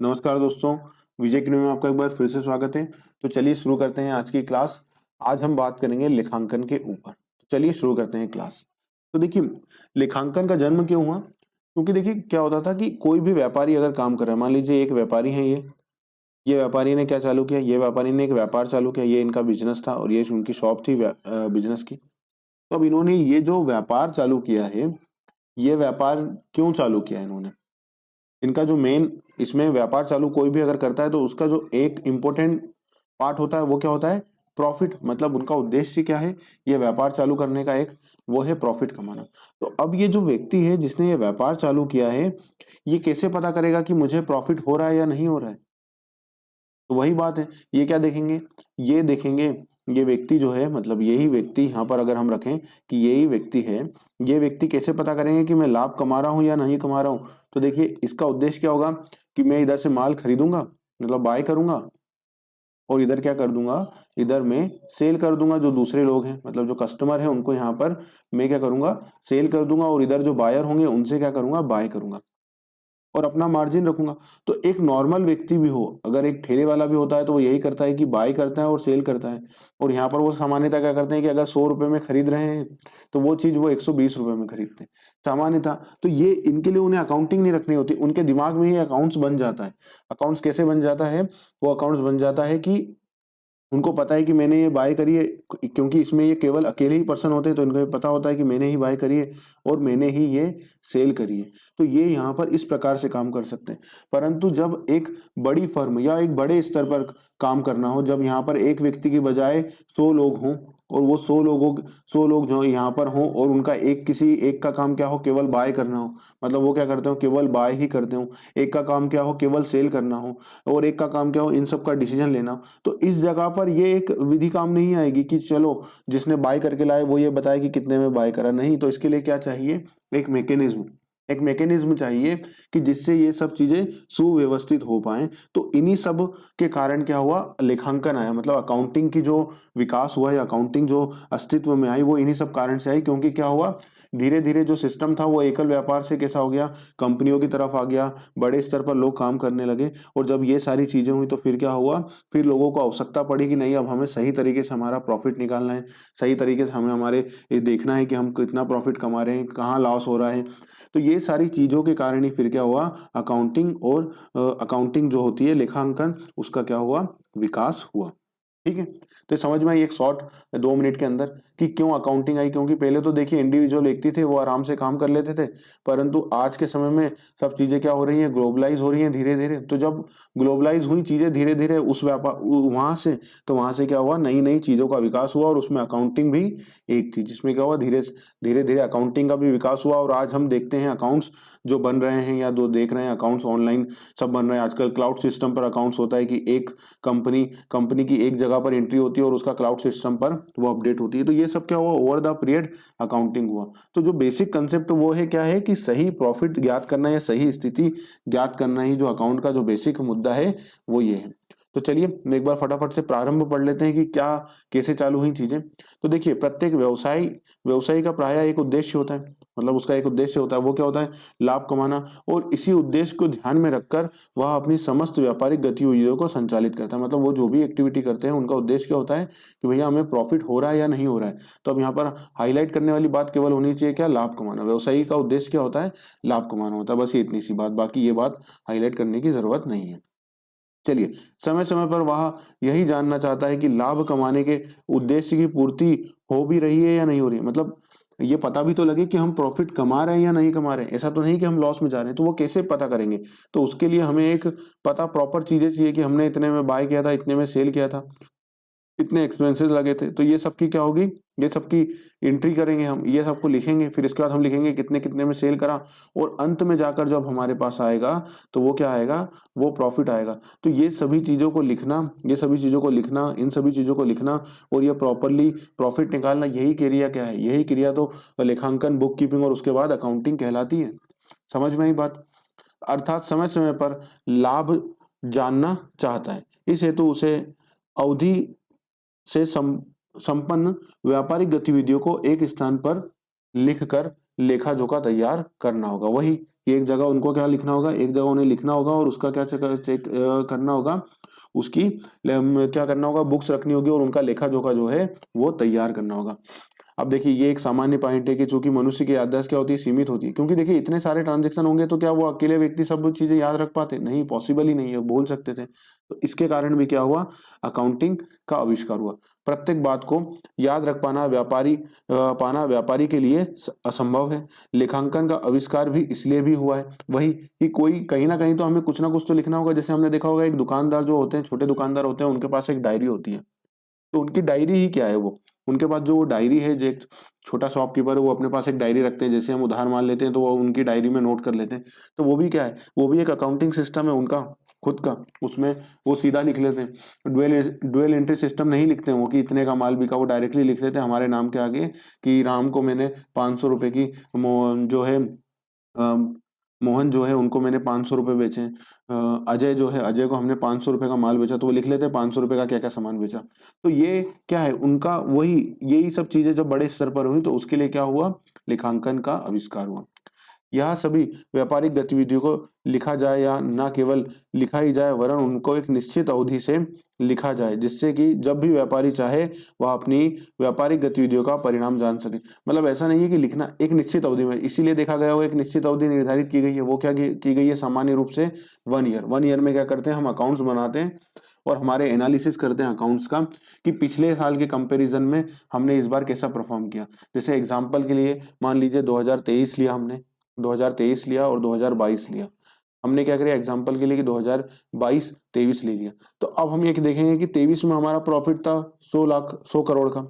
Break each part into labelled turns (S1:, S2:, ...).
S1: नमस्कार दोस्तों, विजय किनो में आपका एक बार फिर से स्वागत है। तो चलिए शुरू करते हैं आज की क्लास। आज हम बात करेंगे लेखांकन के ऊपर। तो चलिए शुरू करते हैं क्लास। तो देखिए, लेखांकन का जन्म क्यों हुआ? क्योंकि देखिए क्या होता था कि कोई भी व्यापारी अगर काम कर रहा है, मान लीजिए एक व्यापारी है ये व्यापारी ने क्या चालू किया, ये व्यापारी ने एक व्यापार चालू किया, ये इनका बिज़नेस था और ये उनकी शॉप थी बिज़नेस की। तो अब इन्होंने ये जो व्यापार चालू किया है, ये व्यापार क्यों चालू किया है इन्होंने? इनका जो मेन इसमें व्यापार चालू कोई भी अगर करता है तो उसका जो एक इम्पोर्टेंट पार्ट होता है वो क्या होता है? प्रॉफिट। मतलब उनका उद्देश्य क्या है? ये व्यापार चालू करने का एक वो है प्रॉफिट कमाना। तो अब ये जो व्यक्ति है जिसने ये व्यापार चालू किया है, ये कैसे पता करेगा कि मुझे प्रॉफिट हो रहा है या नहीं हो रहा है? तो वही बात है, ये क्या देखेंगे? ये देखेंगे, ये व्यक्ति जो है मतलब यही व्यक्ति यहाँ पर अगर हम रखें कि यही व्यक्ति है, ये व्यक्ति कैसे पता करेंगे कि मैं लाभ कमा रहा हूँ या नहीं कमा रहा हूँ? तो देखिए इसका उद्देश्य क्या होगा कि मैं इधर से माल खरीदूँगा, मतलब बाय करूँगा और इधर क्या कर दूँगा, इधर मैं सेल कर दूँगा जो दूसरे लोग हैं, मतलब जो कस्टमर हैं उनको यहाँ पर मैं क्या करूँगा, सेल कर दूँगा और इधर जो बायर होंगे उनसे क्या करूँगा, बाय करूँगा। और अपना मार्जिन रखूँगा। तो एक नॉर्मल व्यक्ति भी हो, अगर एक ठेले वाला भी होता है तो वो यही करता है कि बाय करता है और सेल करता है। और यहाँ पर वो सामान्यतः क्या करते हैं कि अगर ₹100 में खरीद रहे हैं, तो वो चीज़ वो ₹120 में खरीदते हैं, सामान्यतः। तो ये इनके लिए उन्हें अकाउंटिंग नहीं रखनी होती, उनके दिमाग में ही अकाउंट्स बन जाता है। अकाउंट्स कैसे बन जाता है? वो अकाउंट्स बन जाता है कि उनको पता है कि मैंने ये बाय करी है, क्योंकि इसमें ये केवल अकेले ही पर्सन होते हैं तो इनको ये पता होता है कि मैंने ही बाय करी है और मैंने ही ये सेल करी है। तो ये यहाँ पर इस प्रकार से काम कर सकते हैं। परंतु जब एक बड़ी फर्म या एक बड़े स्तर पर काम करना हो, जब यहाँ पर एक व्यक्ति की बजाय 100 लोग हों और वो 100 लोग जो यहाँ पर हों और उनका किसी एक का काम क्या हो, केवल बाय करना हो, मतलब वो क्या करते हो, केवल बाय ही करते हो। एक का काम क्या हो, केवल सेल करना हो और एक का काम क्या हो, इन सब का डिसीजन लेना हो। तो इस जगह पर ये एक विधि काम नहीं आएगी कि चलो जिसने बाय करके लाए वो ये बताए कि कितने में बाय करा, नहीं। तो इसके लिए क्या चाहिए? एक मैकेनिज्म, एक मैकेनिज्म चाहिए कि जिससे ये सब चीजें सुव्यवस्थित हो पाएं। तो इन्हीं सब के कारण क्या हुआ, लेखांकन आया, मतलब अकाउंटिंग की जो विकास हुआ या अकाउंटिंग जो अस्तित्व में आई वो इन्हीं सब कारण से आई। क्योंकि क्या हुआ, धीरे धीरे जो सिस्टम था वो एकल व्यापार से कैसा हो गया, कंपनियों की तरफ आ गया, बड़े स्तर पर लोग काम करने लगे। और जब ये सारी चीजें हुई तो फिर क्या हुआ, फिर लोगों को आवश्यकता पड़ी कि नहीं, अब हमें सही तरीके से हमारा प्रॉफिट निकालना है, सही तरीके से हमें हमारे ये देखना है कि हम कितना प्रॉफिट कमा रहे हैं, कहाँ लॉस हो रहा है। तो ये सारी चीज़ों के कारण ही फिर क्या हुआ, अकाउंटिंग और अकाउंटिंग जो होती है लेखांकन, उसका क्या हुआ, विकास हुआ। ठीक है। तो समझ में आई एक शॉर्ट 2 मिनट के अंदर कि क्यों अकाउंटिंग आई। क्योंकि पहले तो देखिए इंडिविजुअल व्यक्ति थे वो आराम से काम कर लेते थे, परंतु आज के समय में सब चीजें क्या हो रही हैं, ग्लोबलाइज हो रही हैं धीरे धीरे। तो जब ग्लोबलाइज हुई चीजें धीरे धीरे उस व्यापार वहां से, तो वहां से क्या हुआ, नई नई चीजों का विकास हुआ और उसमें अकाउंटिंग भी एक थी, जिसमें क्या हुआ, धीरे धीरे धीरे अकाउंटिंग का भी विकास हुआ। और आज हम देखते हैं अकाउंट्स जो बन रहे हैं या दो देख रहे हैं, अकाउंट्स ऑनलाइन सब बन रहे हैं। आजकल क्लाउड सिस्टम पर अकाउंट्स होता है कि एक कंपनी कंपनी की एक जगह पर एंट्री होती है और उसका क्लाउड सिस्टम पर वो अपडेट होती है। तो ये सब क्या हुआ, ओवर द पीरियड अकाउंटिंग हुआ। तो जो बेसिक कंसेप्ट वो है क्या है कि सही प्रॉफिट ज्ञात करना या सही स्थिति ज्ञात करना ही जो अकाउंट का जो बेसिक मुद्दा है वो ये है। तो चलिए एक बार फटाफट से प्रारंभ पढ़ लेते हैं कि क्या कैसे चालू हुई चीजें। तो देखिए प्रत्येक व्यवसायी का प्रायः एक उद्देश्य होता है, मतलब उसका एक उद्देश्य होता है, वो क्या होता है, लाभ कमाना। और इसी उद्देश्य को ध्यान में रखकर वह अपनी समस्त व्यापारिक गतिविधियों को संचालित करता है। मतलब वो जो भी एक्टिविटी करते हैं उनका उद्देश्य क्या होता है कि भैया हमें प्रॉफिट हो रहा है या नहीं हो रहा है। तो अब यहाँ पर हाईलाइट करने वाली बात केवल होनी चाहिए क्या, लाभ कमाना। व्यवसायी का उद्देश्य क्या होता है, लाभ कमाना होता है, बस ये इतनी सी बात, बाकी ये बात हाईलाइट करने की जरूरत नहीं है। चलिए, समय समय पर वह यही जानना चाहता है कि लाभ कमाने के उद्देश्य की पूर्ति हो भी रही है या नहीं हो रही है। मतलब ये पता भी तो लगे कि हम प्रॉफिट कमा रहे हैं या नहीं कमा रहे हैं, ऐसा तो नहीं कि हम लॉस में जा रहे हैं। तो वो कैसे पता करेंगे? तो उसके लिए हमें एक पता प्रॉपर चीजें चाहिए कि हमने इतने में बाय किया था, इतने में सेल किया था, इतने एक्सपेंसेस लगे थे। तो ये सबकी क्या होगी, ये सबकी एंट्री करेंगे हम, ये सबको लिखेंगे। फिर इसके बाद हम लिखेंगे कितने कितने में सेल करा, और अंत में जाकर जब हमारे पास आएगा तो वो क्या आएगा, वो प्रॉफिट आएगा। तो ये सभी चीजों को लिखना, ये सभी चीजों को लिखना, इन सभी चीजों को लिखना और ये प्रॉपरली प्रॉफिट निकालना, यही क्रिया क्या है, यही क्रिया तो लेखांकन, बुक कीपिंग और उसके बाद अकाउंटिंग कहलाती है। समझ में आई बात? अर्थात समय समय पर लाभ जानना चाहता है, इस हेतु उसे अवधि से संपन्न व्यापारिक गतिविधियों को एक स्थान पर लिखकर लेखा जोखा तैयार करना होगा। वही एक जगह उनको क्या लिखना होगा, एक जगह उन्हें लिखना होगा और उसका क्या चेक करना होगा, उसकी क्या करना होगा, बुक्स रखनी होगी और उनका लेखा जोखा जो है वो तैयार करना होगा। अब देखिए ये एक सामान्य पॉइंट है कि चूंकि मनुष्य की याददाश्त क्या होती है, सीमित होती है, क्योंकि देखिए इतने सारे ट्रांजैक्शन होंगे तो क्या वो अकेले व्यक्ति सब चीजें याद रख पाते, नहीं, पॉसिबल ही नहीं है, भूल सकते थे। तो इसके कारण भी क्या हुआ, अकाउंटिंग का आविष्कार हुआ। प्रत्येक बात को याद रख पाना व्यापारी के लिए असंभव है। लेखांकन का आविष्कार भी इसलिए भी हुआ है, वही कि कोई कहीं ना कहीं तो हमें कुछ ना कुछ तो लिखना होगा। जैसे हमने देखा होगा एक दुकानदार जो होते हैं, छोटे दुकानदार होते हैं, उनके पास एक डायरी होती है। तो उनकी डायरी ही क्या है, वो उनके पास जो डायरी है, जो एक छोटा शॉपकीपर है वो अपने पास एक डायरी रखते हैं। जैसे हम उधार मान लेते हैं तो वो उनकी डायरी में नोट कर लेते हैं। तो वो भी क्या है, वो भी एक अकाउंटिंग सिस्टम है उनका खुद का। उसमें वो सीधा लिख लेते हैं, ड्यूअल एंट्री सिस्टम नहीं लिखते हैं वो कि इतने का माल बिका, वो डायरेक्टली लिख लेते हैं हमारे नाम के आगे कि राम को मैंने 500 रुपए की जो है मोहन जो है उनको मैंने 500 रुपए बेचे। अजय जो है, अजय को हमने 500 रुपए का माल बेचा, तो वो लिख लेते हैं 500 रुपए का क्या क्या सामान बेचा। तो ये क्या है उनका, वही यही सब चीजें जब बड़े स्तर पर हुई तो उसके लिए क्या हुआ, लेखांकन का आविष्कार हुआ। यह सभी व्यापारिक गतिविधियों को लिखा जाए, या ना केवल लिखा ही जाए वरन उनको एक निश्चित अवधि से लिखा जाए, जिससे कि जब भी व्यापारी चाहे वह अपनी व्यापारिक गतिविधियों का परिणाम जान सके। मतलब ऐसा नहीं है कि लिखना एक निश्चित अवधि में, इसीलिए देखा गया होगा एक निश्चित अवधि निर्धारित की गई है। वो क्या की गई है सामान्य रूप से 1 ईयर। 1 ईयर में क्या करते हैं, हम अकाउंट्स बनाते हैं और हमारे एनालिसिस करते हैं अकाउंट्स का कि पिछले साल के कंपैरिजन में हमने इस बार कैसा परफॉर्म किया। जैसे एग्जांपल के लिए मान लीजिए 2023 लिया हमने, 2023 लिया और 2022 लिया। हमने क्या किया एग्जांपल के लिए कि 2022-23 ले लिया। तो अब हम ये देखेंगे कि 23 में हमारा प्रॉफिट था 100 करोड़ का,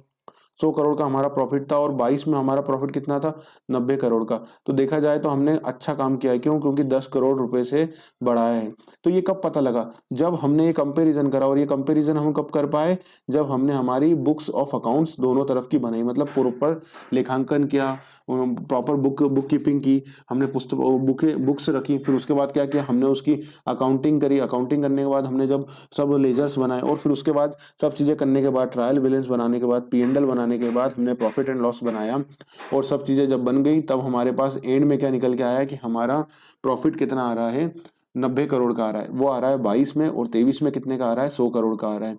S1: 100 करोड़ का हमारा प्रॉफिट था, और 22 में हमारा प्रॉफिट कितना था, 90 करोड़ का। तो देखा जाए तो हमने अच्छा काम किया है, क्यों, क्योंकि 10 करोड़ रुपए से बढ़ाया है। तो ये कब पता लगा, जब हमने ये कंपैरिजन करा, और ये कंपैरिजन हम कब कर पाए, जब हमने हमारी बुक्स ऑफ अकाउंट्स दोनों तरफ की बनाई, मतलब प्रॉपर लेखांकन किया, प्रॉपर बुक कीपिंग की, हमने पुस्तक बुक्स रखी, फिर उसके बाद क्या किया, हमने उसकी अकाउंटिंग करी। अकाउंटिंग करने के बाद हमने जब सब लेजर्स बनाए, और फिर उसके बाद सब चीजें करने के बाद, ट्रायल बैलेंस बनाने के बाद, P&L बनाने के बाद, हमने प्रॉफिट एंड लॉस बनाया, और सब चीजें जब बन गई तब हमारे पास एंड में क्या निकल के आया कि हमारा प्रॉफिट कितना आ रहा है, 90 करोड़ का आ रहा है। वो आ रहा है 22 में, और 23 में कितने का आ रहा है, 100 करोड़ का आ रहा है।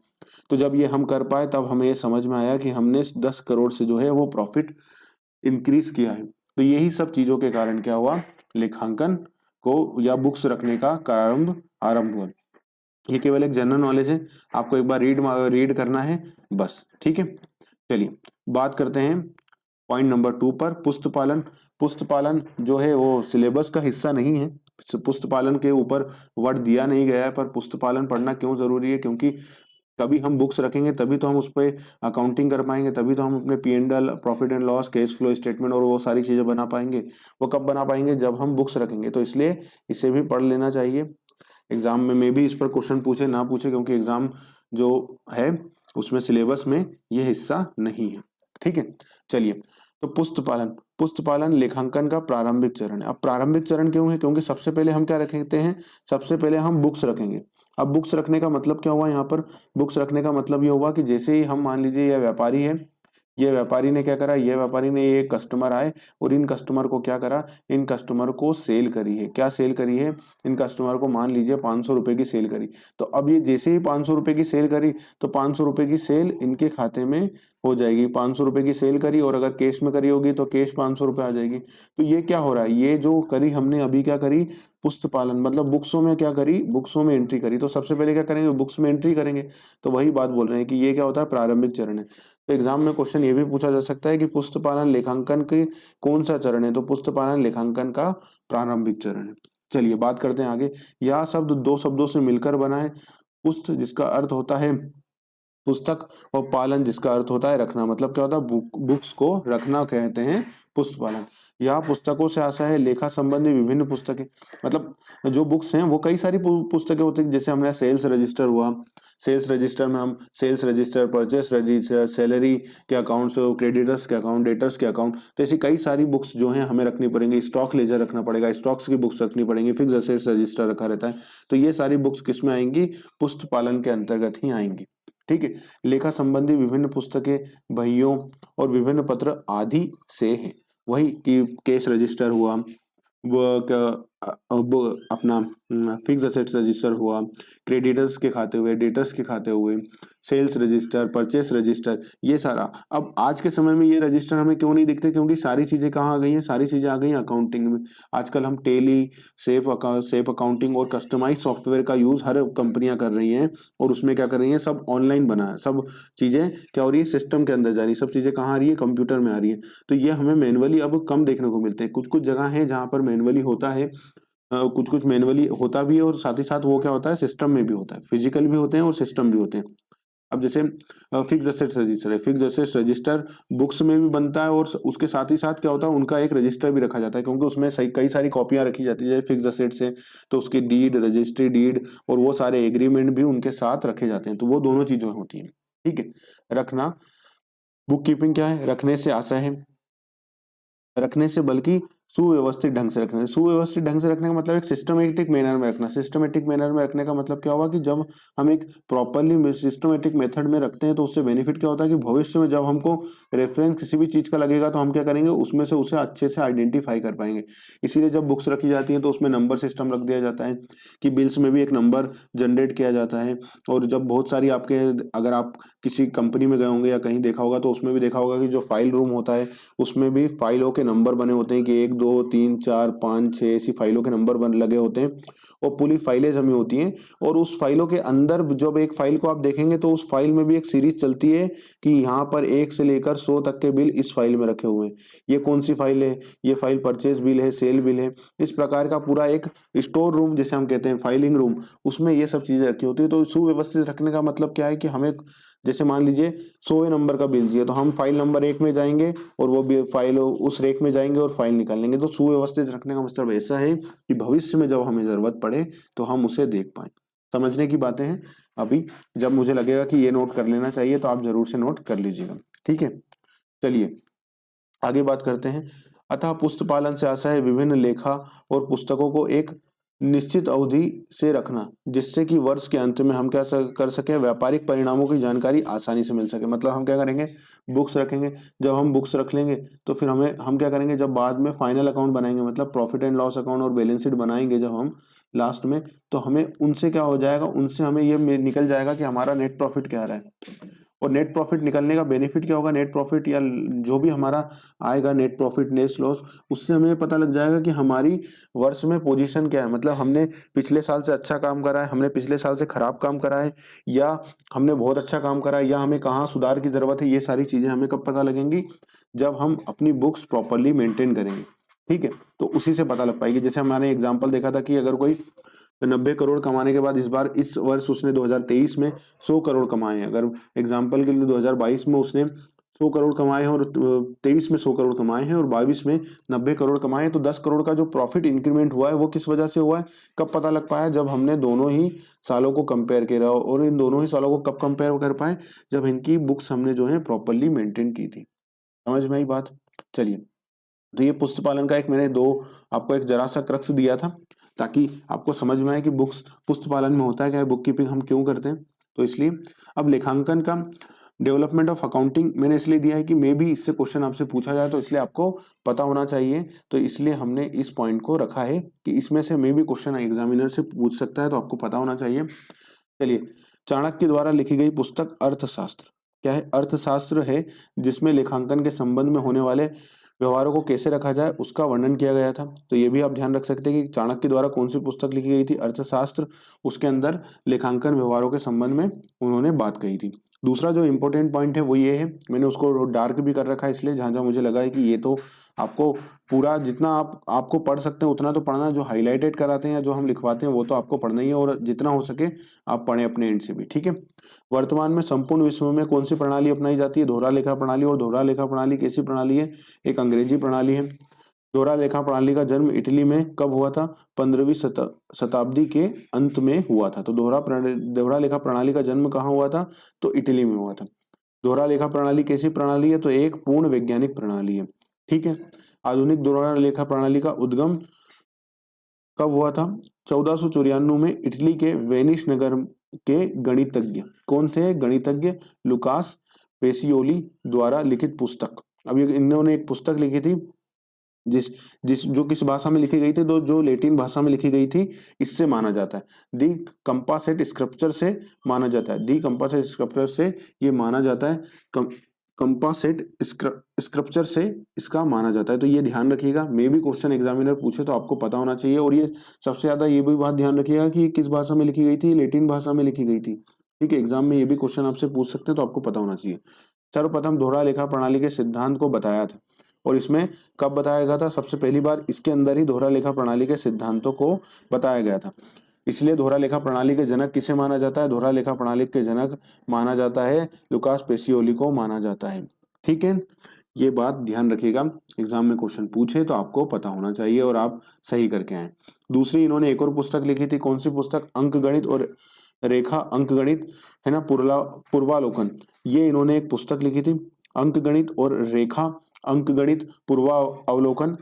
S1: तो जब ये हम कर पाए तब हमें ये समझ में आया कि हमने 10 करोड़ से जो है वो प्रॉफिट इंक्रीज किया है। तो यही सब चीजों के कारण क्या हुआ, लेखांकन को या बुक्स रखने का आरंभ हुआ। ये केवल एक जनरल नॉलेज है, आपको एक बार रीड करना है बस, ठीक है। चलिए बात करते हैं पॉइंट नंबर 2 पर, पुस्तपालन। पुस्तपालन जो है वो सिलेबस का हिस्सा नहीं है, पुस्तपालन के ऊपर वर्ड दिया नहीं गया है, पर पुस्तपालन पढ़ना क्यों जरूरी है, क्योंकि कभी हम बुक्स रखेंगे तभी तो हम उस पर अकाउंटिंग कर पाएंगे, तभी तो हम अपने P&L, profit and loss, cash flow statement और वो सारी चीजें बना पाएंगे। वो कब बना पाएंगे, जब हम बुक्स रखेंगे। तो इसलिए इसे भी पढ़ लेना चाहिए। एग्जाम में भी इस पर क्वेश्चन पूछे ना पूछे, क्योंकि एग्जाम जो है उसमें सिलेबस में ये हिस्सा नहीं है, ठीक है। चलिए, तो पुस्तपालन लेखांकन का प्रारंभिक चरण है। अब प्रारंभिक चरण क्यों है, क्योंकि सबसे पहले हम क्या रखते हैं, सबसे पहले हम बुक्स रखेंगे। अब बुक्स रखने का मतलब क्या हुआ, यहाँ पर बुक्स रखने का मतलब ये हुआ कि जैसे ही हम मान लीजिए यह व्यापारी है, ये व्यापारी ने क्या करा, ये व्यापारी ने ये कस्टमर आए और इन कस्टमर को क्या करा, इन कस्टमर को सेल करी है। क्या सेल करी है, इन कस्टमर को मान लीजिए 500 रुपए की सेल करी। तो अब ये जैसे ही 500 रुपए की सेल करी, तो 500 रुपए की सेल इनके खाते में हो जाएगी। 500 रुपए की सेल करी, और अगर कैश में करी होगी तो कैश 500 रुपए आ जाएगी। तो ये क्या हो रहा है, ये जो करी हमने अभी क्या करी, पुस्तपालन, मतलब बुक्सों में क्या करी, बुक्सों में एंट्री करी। तो सबसे पहले क्या करेंगे, बुक्स में एंट्री करेंगे। तो वही बात बोल रहे हैं कि ये क्या होता है, प्रारंभिक चरण है। तो एग्जाम में क्वेश्चन ये भी पूछा जा सकता है कि पुस्तपालन लेखांकन के कौन सा चरण है, तो पुस्तपालन लेखांकन का प्रारंभिक चरण है। चलिए बात करते हैं आगे। यह शब्द 2 शब्दों से मिलकर बना है, पुस्त जिसका अर्थ होता है पुस्तक, और पालन जिसका अर्थ होता है रखना। मतलब क्या होता है, बुक्स को रखना कहते हैं पुस्तपालन। यह पुस्तकों से आशा है लेखा संबंधी विभिन्न पुस्तकें, मतलब जो बुक्स हैं वो कई सारी पुस्तकें होती है। जैसे हमने सेल्स रजिस्टर हुआ, सेल्स रजिस्टर में हम sales register, purchase register, salary के अकाउंट्स, क्रेडिटर्स के अकाउंट, डेटर्स के अकाउंट, तो ऐसी कई सारी बुक्स जो हैं हमें रखनी पड़ेंगी। स्टॉक लेजर रखना पड़ेगा, स्टॉक्स की बुक्स रखनी पड़ेंगी, फिक्स असेट्स रजिस्टर रखा रहता है। तो ये सारी बुक्स किस में आएंगी, पुस्तपालन के अंतर्गत ही आएंगी, ठीक है। लेखा संबंधी विभिन्न पुस्तकें, बहियों और विभिन्न पत्र आदि से है। वही कि केस रजिस्टर हुआ, अपना फिक्स असेट्स रजिस्टर हुआ, क्रेडिटर्स के खाते हुए, डेटर्स के खाते हुए, सेल्स रजिस्टर, परचेस रजिस्टर, ये सारा। अब आज के समय में ये रजिस्टर हमें क्यों नहीं दिखते? क्योंकि सारी चीजें कहाँ आ गई हैं? सारी चीजें आ गई हैं अकाउंटिंग में। आजकल हम टेली, सेप अकाउंटिंग और कस्टमाइज सॉफ्टवेयर का यूज हर कंपनियां कर रही हैं, और उसमें क्या कर रही हैं? सब ऑनलाइन बना है, सब चीजें क्या हो रही है? सिस्टम के अंदर जा रही है, सब चीजें कहाँ आ रही है? कंप्यूटर में आ रही है। तो ये हमें मैनुअली अब कम देखने को मिलते हैं। कुछ कुछ जगह है जहाँ पर मैनुअली होता है, कुछ कुछ मैनुअली होता भी है, और साथ ही साथ वो क्या होता है? सिस्टम में भी होता है, फिजिकल भी होते हैं और सिस्टम भी होते हैं। अब जैसे फिक्स एसेट्स रजिस्टर है, फिक्स एसेट्स रजिस्टर बुक्स में भी बनता है, और उसके साथ ही साथ क्या होता है? उनका एक रजिस्टर भी रखा जाता है, क्योंकि उसमें सही कई सारी कॉपियां रखी जाती है। जैसे फिक्स एसेट्स है तो उसकी डीड, रजिस्ट्री डीड और वो सारे एग्रीमेंट भी उनके साथ रखे जाते हैं। तो वो दोनों चीजें होती हैं। ठीक है, रखना। बुक कीपिंग क्या है? रखने से आशा है, रखने से बल्कि सुव्यवस्थित ढंग से रखना है। सुव्यवस्थित ढंग से रखने का मतलब एक सिस्टमेटिक मैनर में रखना। सिस्टमेटिक मैनर में रखने का मतलब क्या होगा? कि जब हम एक प्रॉपरली सिस्टमेटिक मेथड में रखते हैं तो उससे बेनिफिट क्या होता है? कि भविष्य में जब हमको रेफरेंस किसी भी चीज का लगेगा तो हम क्या करेंगे? उसमें से उसे अच्छे से आइडेंटिफाई कर पाएंगे। इसीलिए जब बुक्स रखी जाती हैं तो उसमें नंबर सिस्टम रख दिया जाता है, कि बिल्स में भी एक नंबर जनरेट किया जाता है। और जब बहुत सारी आपके, अगर आप किसी कंपनी में गए होंगे या कहीं देखा होगा तो उसमें भी देखा होगा कि जो फाइल रूम होता है उसमें भी फाइलों के नंबर बने होते हैं, कि 1 2 3 4 5 6 ऐसी फाइलों के नंबर बन लगे होते हैं, और पूरी फाइलें जमी होती हैं। और उस फाइलों के अंदर जब एक फाइल को आप देखेंगे तो उस फाइल में भी एक सीरीज चलती है, कि यहाँ पर 1 से लेकर 100 तक के बिल इस फाइल में रखे हुए हैं। ये कौन सी फाइल है? ये फाइल परचेज बिल है, सेल बिल है। इस प्रकार का पूरा एक स्टोर रूम जिसे हम कहते हैं, फाइलिंग रूम, उसमें ये सब चीजें रखी होती है। तो सुव्यवस्थित रखने का मतलब क्या है? कि हमें, जैसे मान लीजिए 100 नंबर का बिल चाहिए, तो हम फाइल नंबर 1 में जाएंगे और वो भी फाइल उस रेक में जाएंगे और फाइल निकाल लेंगे। तो सुव्यवस्थित रखने का मतलब ऐसा है कि भविष्य में जब हमें जरूरत पड़े तो हम उसे देख पाए। समझने की बातें हैं। अभी जब मुझे लगेगा कि ये नोट कर लेना चाहिए तो आप जरूर से नोट कर लीजिएगा। ठीक है, चलिए आगे बात करते हैं। अतः पुस्तक पालन से आशा है विभिन्न लेखा और पुस्तकों को एक निश्चित अवधि से रखना, जिससे कि वर्ष के अंत में हम क्या कर सके? व्यापारिक परिणामों की जानकारी आसानी से मिल सके। मतलब हम क्या करेंगे? बुक्स रखेंगे। जब हम बुक्स रख लेंगे तो फिर हम क्या करेंगे? जब बाद में फाइनल अकाउंट बनाएंगे, मतलब प्रॉफिट एंड लॉस अकाउंट और बैलेंस शीट बनाएंगे जब हम लास्ट में, तो हमें उनसे क्या हो जाएगा? उनसे हमें ये निकल जाएगा कि हमारा नेट प्रॉफिट क्या आ रहा है। और नेट प्रॉफिट निकलने का बेनिफिट क्या होगा? नेट प्रॉफिट या जो भी हमारा आएगा नेट प्रॉफिट, नेट लॉस, उससे हमें पता लग जाएगा कि हमारी वर्ष में पोजीशन क्या है। मतलब हमने पिछले साल से अच्छा काम करा है, हमने पिछले साल से खराब काम करा है, या हमने बहुत अच्छा काम करा है, या हमें कहाँ सुधार की जरूरत है। ये सारी चीजें हमें कब पता लगेंगी? जब हम अपनी बुक्स प्रॉपरली मेंटेन करेंगे। ठीक है, तो उसी से पता लग पाएगी। जैसे हमारे एग्जाम्पल देखा था कि अगर कोई 90 करोड़ कमाने के बाद इस वर्ष उसने 2023 में 100 करोड़ कमाए हैं। अगर एग्जाम्पल के लिए 2022 में उसने 100 करोड़ कमाए हैं, और 23 में 100 करोड़ कमाए हैं, और 22 में 90 करोड़ कमाए हैं, तो 10 करोड़ का जो प्रॉफिट इंक्रीमेंट हुआ है वो किस वजह से हुआ है? कब पता लग पाया? जब हमने दोनों ही सालों को कंपेयर किया। और इन दोनों ही सालों को कब कंपेयर कर पाए? जब इनकी बुक्स हमने जो है प्रॉपरली मेंटेन की थी। समझ में आई बात? चलिए, तो ये पुस्तक पालन का एक मैंने दो आपको एक जरा सा क्रक्स दिया था, ताकि आपको समझ में आए कि बुक्स पुस्तक पालन में होता है क्या है, बुक कीपिंग हम क्यों करते हैं। तो इसलिए अब लेखांकन का डेवलपमेंट ऑफ अकाउंटिंग मैंने इसलिए दिया है कि मे भी इससे क्वेश्चन आपसे पूछा जाए, तो इसलिए आपको पता होना चाहिए। तो इसलिए हमने इस पॉइंट को रखा है कि इसमें से मे भी क्वेश्चन एग्जामिनर से पूछ सकता है, तो आपको पता होना चाहिए। चलिए, चाणक्य द्वारा लिखी गई पुस्तक अर्थशास्त्र क्या है? अर्थशास्त्र है, जिसमें लेखांकन के संबंध में होने वाले व्यवहारों को कैसे रखा जाए उसका वर्णन किया गया था। तो ये भी आप ध्यान रख सकते हैं कि चाणक्य द्वारा कौन सी पुस्तक लिखी गई थी? अर्थशास्त्र। उसके अंदर लेखांकन व्यवहारों के संबंध में उन्होंने बात कही थी। दूसरा जो इंपॉर्टेंट पॉइंट है वो ये है, मैंने उसको डार्क भी कर रखा है, इसलिए जहां जहां मुझे लगा है कि ये तो आपको पूरा जितना आपको पढ़ सकते हैं उतना तो पढ़ना। जो हाईलाइटेड कराते हैं या जो हम लिखवाते हैं वो तो आपको पढ़ना ही है, और जितना हो सके आप पढ़ें अपने एंड से भी। ठीक है, वर्तमान में संपूर्ण विश्व में कौन सी प्रणाली अपनाई जाती है? दोहरा लेखा प्रणाली। और दोहरा लेखा प्रणाली कैसी प्रणाली है? एक अंग्रेजी प्रणाली है। दोहरा लेखा प्रणाली का जन्म इटली में कब हुआ था? 15वीं शताब्दी के अंत में हुआ था। तो दोहरा लेखा प्रणाली का जन्म कहाँ हुआ था? तो इटली में हुआ था। दोहरा लेखा प्रणाली कैसी प्रणाली है? तो एक पूर्ण वैज्ञानिक प्रणाली है। ठीक है, आधुनिक दोहरा लेखा प्रणाली का उद्गम कब हुआ था? 1494 में इटली के वेनिस नगर के गणितज्ञ कौन थे? गणितज्ञ लुकास पेसियोली द्वारा लिखित पुस्तक। अब इन्होंने एक पुस्तक लिखी थी जिस जिस जो किस भाषा में लिखी गई थी, तो जो लैटिन भाषा में लिखी गई थी, इससे माना जाता है। दी कंपासेट स्क्रिप्चर से माना जाता है, दी कंपासेट स्क्रिप्चर से ये माना जाता है, कंपासेट स्क्रिप्चर से इसका माना जाता है। तो ये ध्यान रखिएगा, मे भी क्वेश्चन एग्जामिनर पूछे तो आपको पता होना चाहिए। और ये सबसे ज्यादा ये भी बात ध्यान रखिएगा कि किस भाषा में लिखी गई थी, लैटिन भाषा में लिखी गई थी। ठीक है, एग्जाम में ये भी क्वेश्चन आपसे पूछ सकते हैं, तो आपको पता होना चाहिए। सर्वप्रथम दोहरा लेखा प्रणाली के सिद्धांत को बताया था, और इसमें कब बताया गया था? सबसे पहली बार इसके अंदर ही दोहरा लेखा प्रणाली के सिद्धांतों को बताया गया था। इसलिए दोहरा लेखा प्रणाली के जनक किसे माना जाता है? दोहरा लेखा प्रणाली के जनक माना जाता है लुकास पेसियोली को माना जाता है। ठीक है, ये बात ध्यान रखिएगा, एग्जाम में क्वेश्चन पूछे तो आपको पता होना चाहिए और आप सही करके आए। दूसरी, इन्होंने एक और पुस्तक लिखी थी, कौन सी पुस्तक? अंकगणित और रेखा अंकगणित, है ना, पूर्वालोकन। ये इन्होंने एक पुस्तक लिखी थी, अंकगणित और रेखा अंकगणित पूर्वावलोकन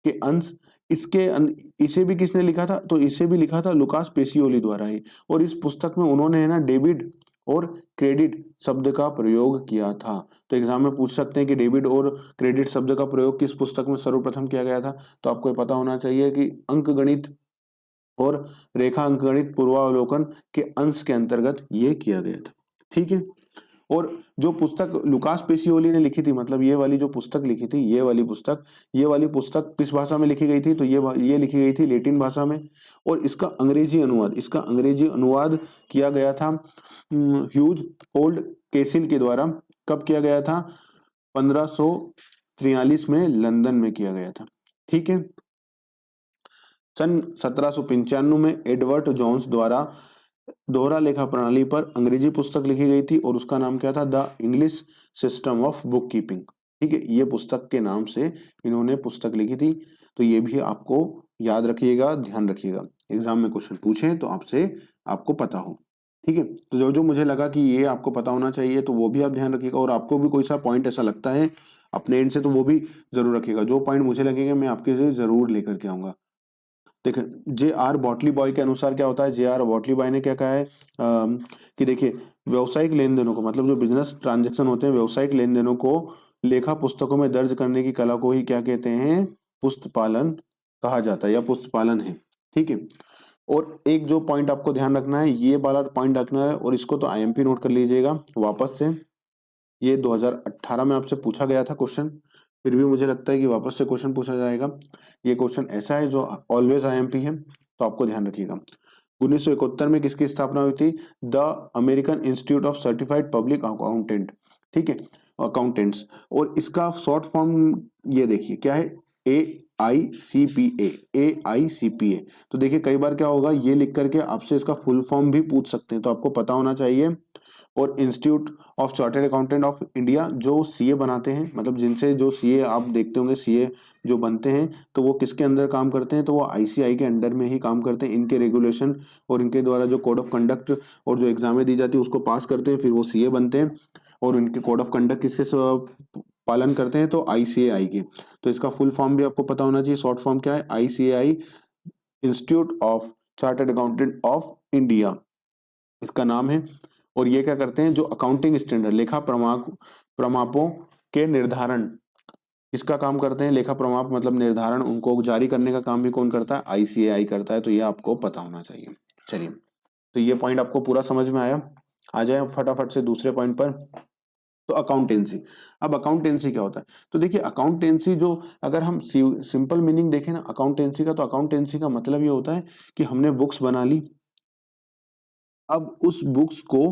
S1: के अंश। इसे भी किसने लिखा था? तो इसे भी लिखा था लुकास पेसियोली द्वारा ही। और इस पुस्तक में उन्होंने, है ना, डेबिट और क्रेडिट शब्द का प्रयोग किया था। तो एग्जाम में पूछ सकते हैं कि डेबिट और क्रेडिट शब्द का प्रयोग किस पुस्तक में सर्वप्रथम किया गया था? तो आपको पता होना चाहिए कि अंकगणित और रेखा अंकगणित पूर्वावलोकन के अंश के अंतर्गत ये किया गया था। ठीक है, और जो पुस्तक लुकास पेसियोली ने लिखी थी, मतलब ये वाली जो पुस्तक लिखी थी, ये वाली पुस्तक किस भाषा में लिखी गई थी? तो ये लिखी गई थी लैटिन भाषा में। और इसका अंग्रेजी अनुवाद किया गया था ह्यूज ओल्ड केसिल के द्वारा। कब किया गया था? 1543 में लंदन में किया गया था। ठीक है, सन 1795 में एडवर्ड जोन्स द्वारा दोहरा लेखा प्रणाली पर अंग्रेजी पुस्तक लिखी गई थी, और उसका नाम क्या था? The English system of book keeping. ठीक है, ये पुस्तक के नाम से इन्होंने पुस्तक लिखी थी। तो ये भी आपको याद रखिएगा, ध्यान रखिएगा, एग्जाम में क्वेश्चन पूछे तो आपको पता हो। ठीक है, तो जो जो मुझे लगा कि ये आपको पता होना चाहिए, तो वो भी आप ध्यान रखिएगा। और आपको भी कोई सा पॉइंट ऐसा लगता है अपने एंड से, तो वो भी जरूर रखिएगा। जो पॉइंट मुझे लगेगा मैं आपके से जरूर लेकर के आऊंगा। देखिए, जे आर बॉटली बॉय के अनुसार क्या होता है? जे आर बॉटली बॉय ने क्या कहा है कि देखिए, व्यावसायिक लेन देनों को, मतलब जो बिजनेस ट्रांजैक्शन होते हैं, व्यावसायिक लेन देनों को लेखा पुस्तकों में दर्ज करने की कला को ही क्या कहते हैं? पुस्तपालन कहा जाता है, या पुस्तपालन है। ठीक है, और एक जो पॉइंट आपको ध्यान रखना है, ये वाला पॉइंट रखना है, और इसको तो आईएमपी नोट कर लीजिएगा वापस से। ये 2018 में आपसे पूछा गया था क्वेश्चन, फिर भी मुझे लगता है कि वापस से क्वेश्चन पूछा जाएगा। ये क्वेश्चन ऐसा है जो ऑलवेज आईएमपी है, तो आपको ध्यान रखिएगा। 1971 में किसकी स्थापना हुई थी? The American institute of certified public accountant. ठीक है, अकाउंटेंट्स। और इसका शॉर्ट फॉर्म ये देखिए क्या है? AICPA। तो देखिए, कई बार क्या होगा, ये लिख करके आपसे इसका फुल फॉर्म भी पूछ सकते हैं, तो आपको पता होना चाहिए। और institute of chartered accountant of India, जो सीए बनाते हैं, मतलब जिनसे जो सीए आप देखते होंगे, सीए जो बनते हैं, तो वो किसके अंदर काम करते हैं? तो वो आईसीआई के अंडर में ही काम करते हैं। इनके रेगुलेशन और इनके द्वारा जो कोड ऑफ कंडक्ट और जो एग्जामें दी जाती है उसको पास करते हैं, फिर वो सीए बनते हैं। और इनके कोड ऑफ कंडक्ट किसके पालन करते हैं? तो आईसीएआई के। तो इसका फुल फॉर्म भी आपको पता होना चाहिए। शॉर्ट फॉर्म क्या है? ICAI, institute of chartered accountant of India, इसका नाम है। और ये क्या करते हैं? जो अकाउंटिंग स्टैंडर्ड, लेखा प्रमापों के निर्धारण, इसका काम करते हैं। लेखा प्रमाप मतलब निर्धारण, उनको जारी करने का काम भी कौन करता है? आईसीएआई करता है। तो ये आपको पता होना चाहिए। चलिए, तो ये पॉइंट आपको पूरा समझ में आया। आ जाए फटाफट से दूसरे पॉइंट पर। तो अकाउंटेंसी। अब अकाउंटेंसी क्या होता है? तो देखिए, अकाउंटेंसी जो, अगर हम सिंपल मीनिंग देखें ना अकाउंटेंसी का, तो अकाउंटेंसी का मतलब ये होता है कि हमने बुक्स बना ली। अब उस बुक्स को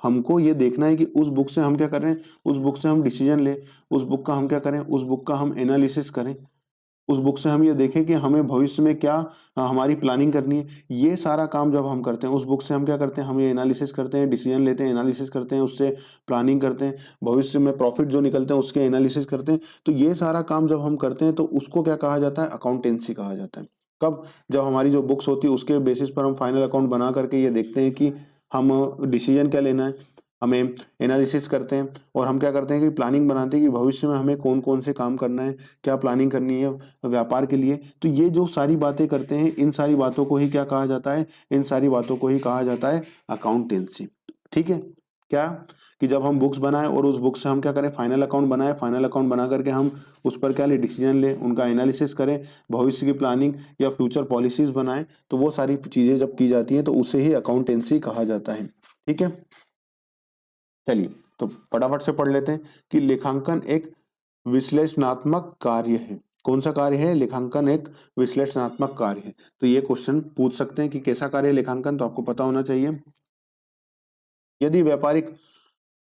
S1: हमको ये देखना है कि उस बुक से हम क्या कर रहे हैं, उस बुक से हम डिसीजन लें, उस बुक का हम क्या करें, उस बुक का हम एनालिसिस करें, उस बुक से हम ये देखें कि हमें भविष्य में क्या हमारी प्लानिंग करनी है। ये सारा काम जब हम करते हैं, उस बुक से हम क्या करते हैं, हम ये एनालिसिस करते हैं, डिसीजन लेते हैं, एनालिसिस करते हैं, उससे प्लानिंग करते हैं, भविष्य में प्रॉफिट जो निकलते हैं उसके एनालिसिस करते हैं। तो ये सारा काम जब हम करते हैं तो उसको क्या कहा जाता है? अकाउंटेंसी कहा जाता है। कब? जब हमारी जो बुक्स होती है उसके बेसिस पर हम फाइनल अकाउंट बना करके ये देखते हैं कि हम डिसीजन क्या लेना है, हमें एनालिसिस करते हैं, और हम क्या करते हैं कि प्लानिंग बनाते हैं कि भविष्य में हमें कौन कौन से काम करना है, क्या प्लानिंग करनी है व्यापार के लिए। तो ये जो सारी बातें करते हैं, इन सारी बातों को ही क्या कहा जाता है? इन सारी बातों को ही कहा जाता है अकाउंटेंसी। ठीक है, क्या कि जब हम बुक्स बनाएं और उस बुक से हम क्या करें, फाइनल अकाउंट बनाएं, फाइनल अकाउंट बना करके हम उस पर क्या ले, डिसीजन लें, उनका एनालिसिस करें, भविष्य की प्लानिंग या फ्यूचर पॉलिसीज बनाएं। तो वो सारी चीजें जब की जाती हैं तो उसे ही अकाउंटेंसी कहा जाता है। ठीक है, चलिए तो फटाफट से पढ़ लेते हैं कि लेखांकन एक विश्लेषणात्मक कार्य है। कौन सा कार्य है? लेखांकन एक विश्लेषणात्मक कार्य है। तो ये क्वेश्चन पूछ सकते हैं कि कैसा कार्य है लेखांकन, तो आपको पता होना चाहिए। यदि व्यापारिक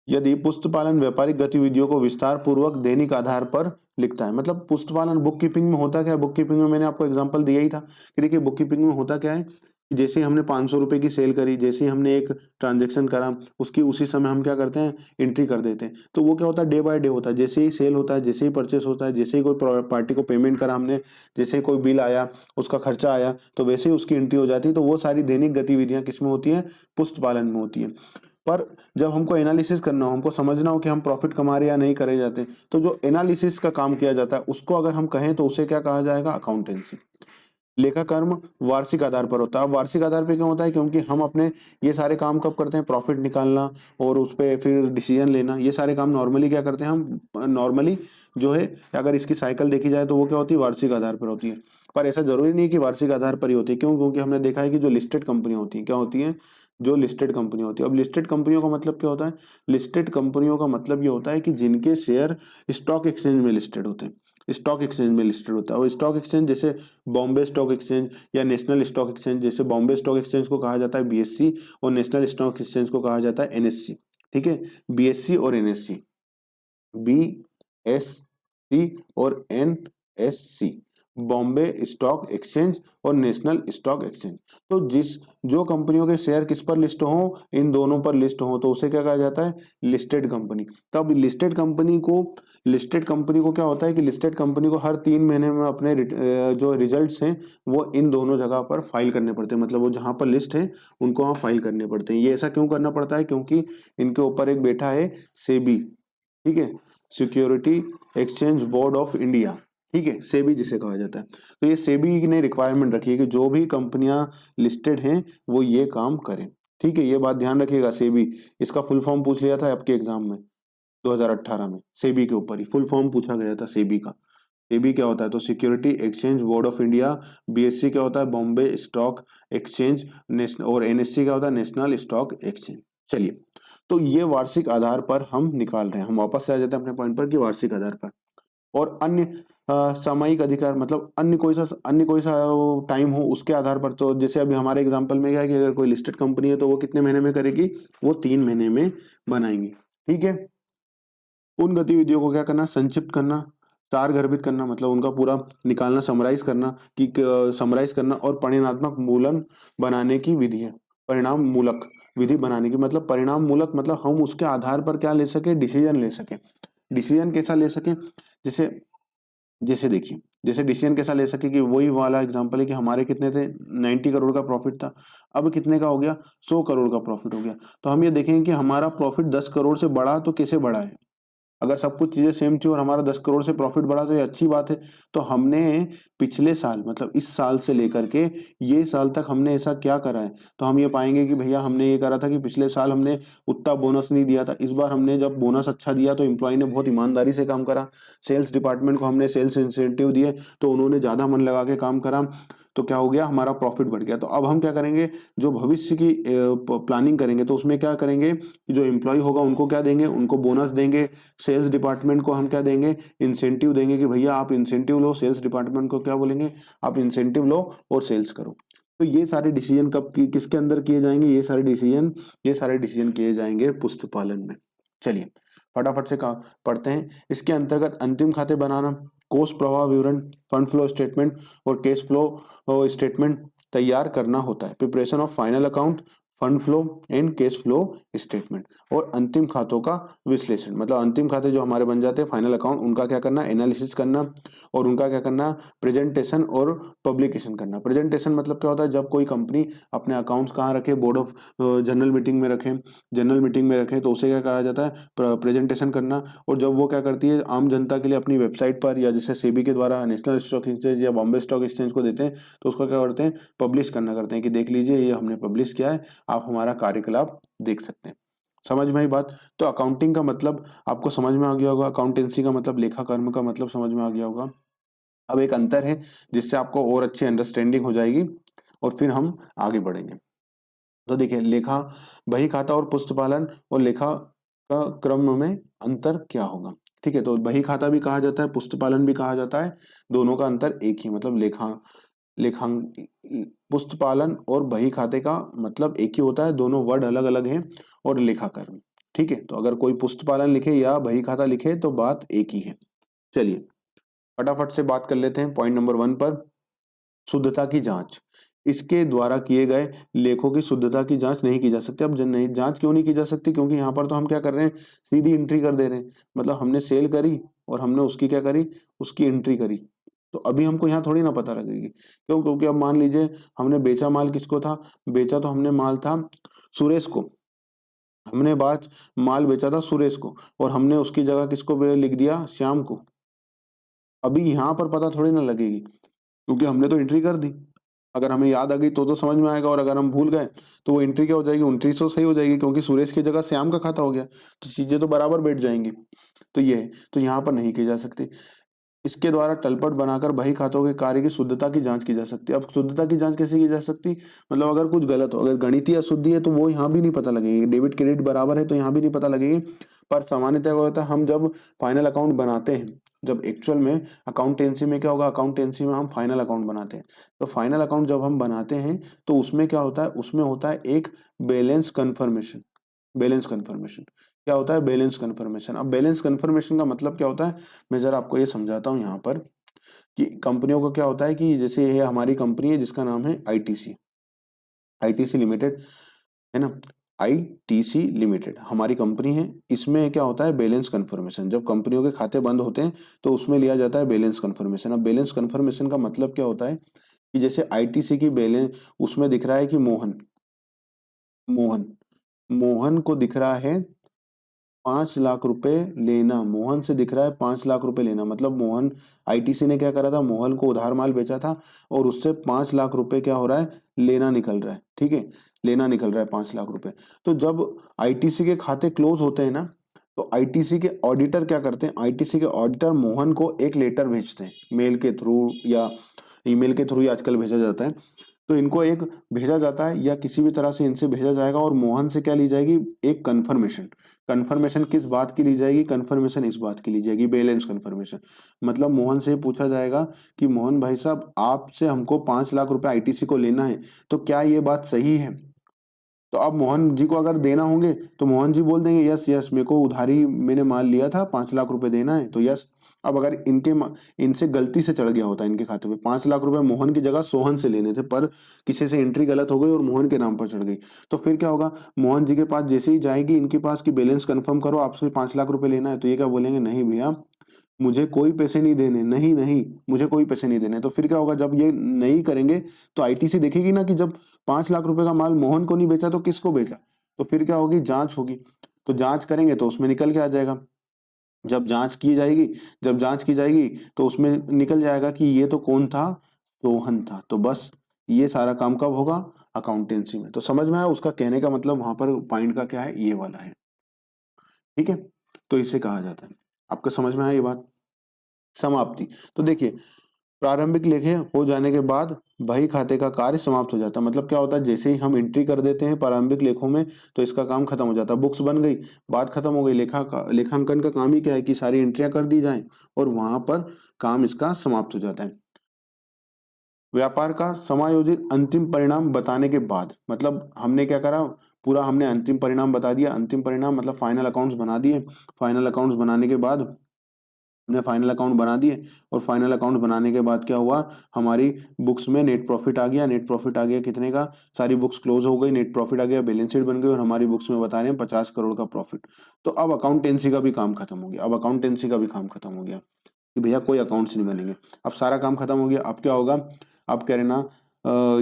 S1: यदि पुस्तपालन व्यापारिक गतिविधियों को विस्तार पूर्वक दैनिक आधार पर लिखता है। मतलब पुस्तपालन बुक कीपिंग में होता क्या है, बुक कीपिंग में मैंने आपको एग्जांपल दिया ही था कि देखिए बुक कीपिंग में होता क्या है कि जैसे ही हमने 500 रुपए की सेल करी, जैसे ही हमने एक ट्रांजेक्शन करा, उसकी उसी समय हम क्या करते हैं, एंट्री कर देते हैं। तो वो क्या होता है, डे बाय डे होता है। जैसे ही सेल होता है, जैसे ही परचेस होता है, जैसे ही कोई पार्टी को पेमेंट करा हमने, जैसे ही कोई बिल आया, उसका खर्चा आया, तो वैसे ही उसकी एंट्री हो जाती है। तो वो सारी दैनिक गतिविधियां किसमें होती हैं, पुस्तपालन में होती है। पर जब हमको एनालिसिस करना हो, हमको समझना हो कि हम प्रॉफिट कमा रहे या नहीं करे जाते, तो जो एनालिसिस का काम किया जाता है उसको अगर हम कहें तो उसे क्या कहा जाएगा, अकाउंटेंसी। लेखा कर्म वार्षिक आधार पर होता है। अब वार्षिक आधार पर क्यों होता है, क्योंकि हम अपने ये सारे काम कब करते हैं, प्रॉफिट निकालना और उस पर फिर डिसीजन लेना, ये सारे काम नॉर्मली क्या करते हैं हम, नॉर्मली जो है अगर इसकी साइकिल देखी जाए तो वो क्या होती है, वार्षिक आधार पर होती है। पर ऐसा जरूरी नहीं कि वार्षिक आधार पर ही होती है। क्यों? क्योंकि हमने देखा है कि जो लिस्टेड कंपनियां होती हैं, क्या होती हैं, जो लिस्टेड कंपनी होती है। अब लिस्टेड कंपनियों का मतलब क्या होता है, लिस्टेड कंपनियों का मतलब ये होता है कि जिनके शेयर स्टॉक एक्सचेंज में लिस्टेड होते हैं, स्टॉक एक्सचेंज में लिस्टेड होता है। और स्टॉक एक्सचेंज जैसे बॉम्बे स्टॉक एक्सचेंज या नेशनल स्टॉक एक्सचेंज, जैसे बॉम्बे स्टॉक एक्सचेंज को कहा जाता है बीएससी और नेशनल स्टॉक एक्सचेंज को कहा जाता है एनएससी। ठीक है, बीएससी और एनएससी, बीएससी और एनएससी, बॉम्बे स्टॉक एक्सचेंज और नेशनल स्टॉक एक्सचेंज। तो जो कंपनियों के शेयर किस पर लिस्ट हो, इन दोनों पर लिस्ट हो, तो उसे क्या कहा जाता है, लिस्टेड कंपनी। तब लिस्टेड कंपनी को क्या होता है कि लिस्टेड कंपनी को हर 3 महीने में अपने जो रिजल्ट्स हैं वो इन दोनों जगह पर फाइल करने पड़ते हैं। मतलब वो जहां पर लिस्ट है उनको वहां फाइल करने पड़ते हैं। ये ऐसा क्यों करना पड़ता है, क्योंकि इनके ऊपर एक बैठा है सेबी, ठीक है, security exchange board of India, ठीक है, सेबी जिसे कहा जाता है। तो ये सेबी ने रिक्वायरमेंट रखी है कि जो भी कंपनियां लिस्टेड हैं वो ये काम करें। ठीक है, ये बात ध्यान रखिएगा। सेबी, इसका फुल फॉर्म पूछ लिया था आपके एग्जाम में 2018 में, सेबी के ऊपर ही फुल फॉर्म पूछा गया था सेबी का। सेबी क्या होता है, तो security exchange board of India. BSc क्या होता है, बॉम्बे स्टॉक एक्सचेंज। और एनएससी क्या होता है, नेशनल स्टॉक एक्सचेंज। चलिए, तो ये वार्षिक आधार पर हम निकाल रहे हैं। हम वापस से आ जाते हैं अपने पॉइंट पर कि वार्षिक आधार पर। और अन्य सामयिक अधिकार, मतलब अन्य कोई सा टाइम हो उसके आधार पर। तो जैसे अभी हमारे एग्जांपल में क्या है कि अगर कोई लिस्टेड कंपनी है तो वो कितने महीने में करेगी, वो 3 महीने में बनाएंगी। ठीक है, उन गतिविधियों को क्या करना, संक्षिप्त करना, सार गर्भित करना, मतलब उनका पूरा निकालना, समराइज करना कि समराइज करना। और परिणात्मक मूलन बनाने की विधि है। परिणाम मूलक विधि बनाने की मतलब, परिणाम मूलक मतलब हम उसके आधार पर क्या ले सके, डिसीजन ले सके। डिसीजन कैसा ले सके, जैसे जैसे देखिए, जैसे डिसीजन कैसा ले सके कि वही वाला एग्जांपल है कि हमारे कितने थे, 90 करोड़ का प्रॉफिट था, अब कितने का हो गया, 100 करोड़ का प्रॉफिट हो गया। तो हम ये देखेंगे कि हमारा प्रॉफिट 10 करोड़ से बढ़ा तो कैसे बढ़ा है। अगर सब कुछ चीजें सेम थी और हमारा 10 करोड़ से प्रॉफिट बढ़ा तो ये अच्छी बात है। तो हमने पिछले साल, मतलब इस साल से लेकर के ये साल तक हमने ऐसा क्या करा है, तो हम ये पाएंगे कि भैया हमने ये करा था कि पिछले साल हमने उतना बोनस नहीं दिया था। इस बार हमने जब बोनस अच्छा दिया तो एम्प्लॉय ने बहुत ईमानदारी से काम करा। सेल्स डिपार्टमेंट को हमने सेल्स इंसेंटिव दिए तो उन्होंने ज्यादा मन लगा के काम करा, तो क्या हो गया, हमारा प्रॉफिट बढ़ गया। तो अब हम क्या करेंगे, जो भविष्य की प्लानिंग करेंगे तो उसमें क्या करेंगे कि जो एम्प्लॉय होगा उनको क्या देंगे, उनको बोनस देंगे। सेल्स डिपार्टमेंट को हम क्या देंगे, इंसेंटिव देंगे कि भैया आप इंसेंटिव लो। सेल्स डिपार्टमेंट को क्या बोलेंगे, आप इंसेंटिव लो और सेल्स करो। तो ये सारे डिसीजन किसके अंदर किए जाएंगे, ये सारे डिसीजन किए जाएंगे पुस्तपालन में। चलिए फटाफट से पढ़ते हैं। इसके अंतर्गत अंतिम खाते बनाना, कोष प्रवाह विवरण, फंड फ्लो स्टेटमेंट और कैश फ्लो स्टेटमेंट तैयार करना होता है। Preparation of final account, fund flow and cash flow statement. और अंतिम खातों का विश्लेषण, मतलब अंतिम खाते जो हमारे बन जाते हैं फाइनल अकाउंट, उनका क्या करना, एनालिसिस करना और उनका क्या करना, प्रेजेंटेशन और पब्लिकेशन करना। प्रेजेंटेशन मतलब क्या होता है, जब कोई कंपनी अपने अकाउंट्स कहाँ रखे, बोर्ड ऑफ जनरल मीटिंग में रखे, तो उसे क्या कहा जाता है, प्रेजेंटेशन करना। और जब वो क्या करती है, आम जनता के लिए अपनी वेबसाइट पर या जैसे सेबी के द्वारा नेशनल स्टॉक एक्सचेंज या बॉम्बे स्टॉक एक्सचेंज को देते हैं, तो उसका क्या करते हैं, पब्लिश करते हैं कि देख लीजिए ये हमने पब्लिश किया है, आप हमारा कार्यकलाप देख सकते हैं। समझ में आई बात। तो अकाउंटिंग का मतलब आपको समझ में आ गया होगा, अकाउंटेंसी का मतलब लेखा कर्म का मतलब समझ में आ गया होगा। अब एक अंतर है जिससे आपको और अच्छी अंडरस्टैंडिंग हो जाएगी और फिर हम आगे बढ़ेंगे। तो देखिए लेखा बही खाता और पुस्तपालन और लेखा का क्रम में अंतर क्या होगा। ठीक है, तो बही खाता भी कहा जाता है, पुस्तपालन भी कहा जाता है, दोनों का अंतर एक ही, मतलब लेखांग पुस्तपालन और बही खाते का मतलब एक ही होता है, दोनों वर्ड अलग अलग हैं। और लेखाकर्म, ठीक है, तो अगर कोई पुस्तपालन लिखे या बही खाता लिखे तो बात एक ही है। चलिए फटाफट से बात कर लेते हैं पॉइंट नंबर 1 पर, शुद्धता की जांच। इसके द्वारा किए गए लेखों की शुद्धता की जांच नहीं की जा सकती। अब नहीं जांच क्यों नहीं की जा सकती, क्योंकि यहाँ पर तो हम क्या कर रहे हैं, सीधी एंट्री कर दे रहे हैं, मतलब हमने सेल करी और हमने उसकी क्या करी, उसकी एंट्री करी। तो अभी हमको यहाँ थोड़ी ना पता लगेगी, क्यों, क्योंकि अब मान लीजिए हमने बेचा माल किसको था, बेचा तो हमने माल था सुरेश को, हमने बाज माल बेचा था सुरेश को और हमने उसकी जगह किसको लिख दिया, श्याम को। अभी यहाँ पर पता थोड़ी ना लगेगी, क्योंकि हमने तो एंट्री कर दी। अगर हमें याद आ गई तो समझ में आएगा, और अगर हम भूल गए तो वो एंट्री क्या हो जाएगी, 29 सही हो जाएगी, क्योंकि सुरेश की जगह श्याम का खाता हो गया, तो चीजें तो बराबर बैठ जाएंगी। तो ये है, तो यहाँ पर नहीं की जा सकती। इसके द्वारा तलपट बनाकर बही खातों के कार्य की शुद्धता की जांच की जा सकती है। अब शुद्धता की जांच कैसे की जा सकती, मतलब अगर कुछ गलत हो, अगर गणितीय अशुद्धि है तो वो यहाँ भी नहीं पता लगेगी, डेबिट क्रेडिट बराबर है तो यहाँ भी नहीं पता लगेगी। पर सामान्यतः क्या होता है, हम जब फाइनल अकाउंट बनाते हैं, जब एक्चुअल में अकाउंटेंसी में क्या होगा, अकाउंटेंसी में हम फाइनल अकाउंट बनाते हैं, तो फाइनल अकाउंट जब हम बनाते हैं तो उसमें क्या होता है, उसमें होता है एक बैलेंस कंफर्मेशन। बैलेंस कंफर्मेशन क्या होता है, बैलेंस कंफर्मेशन। अब बैलेंस कंफर्मेशन का मतलब क्या होता है, मैं जरा आपको ये समझाता हूँ यहाँ पर, कि कंपनियों को क्या होता है कि जैसे ये हमारी कंपनी है जिसका नाम है आईटीसी, आईटीसी लिमिटेड, है ना, आईटीसी लिमिटेड हमारी कंपनी है। इसमें क्या होता है, बैलेंस कंफर्मेशन, जब कंपनियों के खाते बंद होते हैं तो उसमें लिया जाता है बैलेंस कंफर्मेशन। अब बैलेंस कंफर्मेशन का मतलब क्या होता है कि जैसे आईटीसी की बैलेंस, उसमें दिख रहा है कि मोहन मोहन मोहन को दिख रहा है 5 लाख रुपए लेना, मोहन से दिख रहा है 5 लाख रुपए लेना, मतलब मोहन, आईटीसी ने क्या करा था, मोहन को उधार माल बेचा था और उससे 5 लाख रुपए क्या हो रहा है, लेना निकल रहा है। ठीक है, लेना निकल रहा है 5 लाख रुपए। तो जब आईटीसी के खाते क्लोज होते हैं ना, तो आईटीसी के ऑडिटर क्या करते हैं, आईटीसी के ऑडिटर मोहन को एक लेटर भेजते हैं, मेल के थ्रू या ईमेल के थ्रू ही आजकल भेजा जाता है। तो इनको एक भेजा जाता है या किसी भी तरह से इनसे भेजा जाएगा और मोहन से क्या ली जाएगी, एक कंफर्मेशन। कंफर्मेशन किस बात की ली जाएगी, कंफर्मेशन इस बात की ली जाएगी, बैलेंस कंफर्मेशन। मतलब मोहन से पूछा जाएगा कि मोहन भाई साहब, आपसे हमको 5 लाख रुपए आईटीसी को लेना है, तो क्या ये बात सही है। तो अब मोहन जी को अगर देना होंगे तो मोहन जी बोल देंगे यस यस, मेरे को उधारी मैंने माल लिया था, 5 लाख रुपए देना है, तो यस। अब अगर इनसे गलती से चढ़ गया होता है इनके खाते में 5 लाख रुपए, मोहन की जगह सोहन से लेने थे, पर किसी से एंट्री गलत हो गई और मोहन के नाम पर चढ़ गई, तो फिर क्या होगा, मोहन जी के पास जैसे ही जाएगी इनके पास कि बैलेंस कंफर्म करो, आपसे 5 लाख रुपए लेना है, तो ये क्या बोलेंगे, नहीं भैया मुझे कोई पैसे नहीं देने, नहीं नहीं मुझे कोई पैसे नहीं देने। तो फिर क्या होगा, जब ये नहीं करेंगे तो आईटीसी देखेगी ना कि जब 5 लाख रुपए का माल मोहन को नहीं बेचा तो किसको बेचा, तो फिर क्या होगी, जांच होगी। तो जांच करेंगे तो उसमें निकल के आ जाएगा, जब जांच की जाएगी, जब जांच की जाएगी तो उसमें निकल जाएगा कि ये तो कौन था, सोहन था। तो बस ये सारा काम कब होगा, अकाउंटेंसी में। तो समझ में आया, उसका कहने का मतलब वहां पर पॉइंट का क्या है, ये वाला है। ठीक है, तो इसे कहा जाता है, आपको समझ में आया ये बात। समाप्ति, तो देखिए प्रारंभिक लेखे हो जाने के बाद बही खाते का कार्य समाप्त हो जाता है। मतलब क्या होता है, जैसे ही हम एंट्री कर देते हैं प्रारंभिक लेखों में तो इसका काम खत्म हो जाता है, बुक्स बन गई, बात खत्म हो गई। लेखांकन का काम ही क्या है कि सारी एंट्रियां कर दी जाएं और वहां पर काम इसका समाप्त हो जाता है। व्यापार का समायोजित अंतिम परिणाम बताने के बाद, मतलब हमने क्या करा, पूरा हमने अंतिम परिणाम बता दिया। अंतिम परिणाम मतलब फाइनल अकाउंट्स बना दिए। फाइनल अकाउंट्स बनाने के बाद हमने फाइनल अकाउंट बना दिए, और फाइनल अकाउंट बनाने के बाद क्या हुआ, हमारी बुक्स में नेट प्रॉफिट आ गया। नेट प्रॉफिट आ गया कितने का, सारी बुक्स क्लोज हो गई, नेट प्रॉफिट आ गया, बैलेंस शीट बन गई और हमारी बुक्स में बता रहे हैं 50 करोड़ का प्रॉफिट। तो अब अकाउंटेंसी का भी काम खत्म हो गया, अब अकाउंटेंसी का भी काम खत्म हो गया कि भैया कोई अकाउंट्स नहीं बनेंगे। अब सारा काम खत्म हो गया, अब क्या होगा, अब कह रहे ना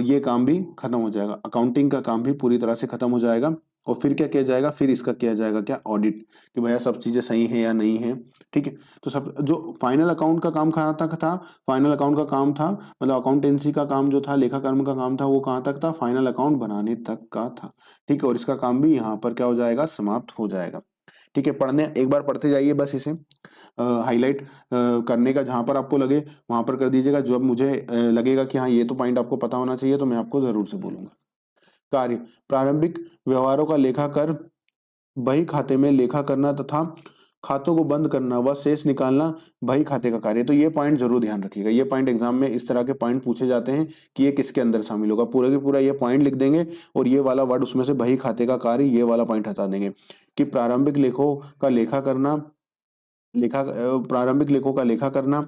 S1: ये काम भी खत्म हो जाएगा, अकाउंटिंग का काम भी पूरी तरह से खत्म हो जाएगा। और फिर क्या किया जाएगा, फिर इसका किया जाएगा क्या, ऑडिट, कि भैया सब चीजें सही है या नहीं है। ठीक है, तो सब जो फाइनल अकाउंट का काम कहाँ तक था, फाइनल अकाउंट का काम था, मतलब अकाउंटेंसी का काम जो था, लेखाकर्म का काम था, वो कहाँ तक था, फाइनल अकाउंट बनाने तक का था। ठीक है, और इसका काम भी यहाँ पर क्या हो जाएगा, समाप्त हो जाएगा। ठीक है, पढ़ने एक बार पढ़ते जाइए, बस इसे हाईलाइट करने का जहां पर आपको लगे वहां पर कर दीजिएगा। जो अब मुझे लगेगा कि हाँ ये तो पॉइंट आपको पता होना चाहिए, तो मैं आपको जरूर से बोलूंगा। कार्य, प्रारंभिक व्यवहारों का लेखा कर बही खाते में लेखा करना तथा खातों को बंद करना व शेष निकालना बही खाते का कार्य। तो ये पॉइंट जरूर ध्यान रखिएगा, ये पॉइंट एग्जाम में इस तरह के पॉइंट पूछे जाते हैं कि ये किसके अंदर शामिल होगा, पूरा की पूरा ये पॉइंट लिख देंगे और ये वाला वर्ड उसमें से बही खाते का कार्य ये वाला पॉइंट हटा देंगे कि प्रारंभिक लेखों का लेखा करना, प्रारंभिक लेखों का लेखा करना,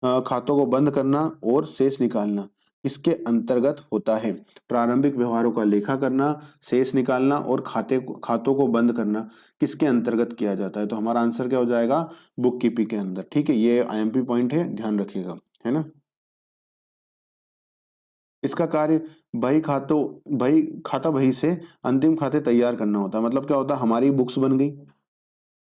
S1: खातों को बंद करना और शेष निकालना इसके अंतर्गत होता है। प्रारंभिक व्यवहारों का लेखा करना, शेष निकालना और खातों को बंद करना किसके अंतर्गत किया जाता है, तो हमारा आंसर क्या हो जाएगा, बुक कीपिंग के अंदर। ठीक है, ये आईएमपी पॉइंट है, ध्यान रखिएगा, है ना। इसका कार्य बही खाता बही से अंतिम खाते तैयार करना होता है। मतलब क्या होता है, हमारी बुक्स बन गई,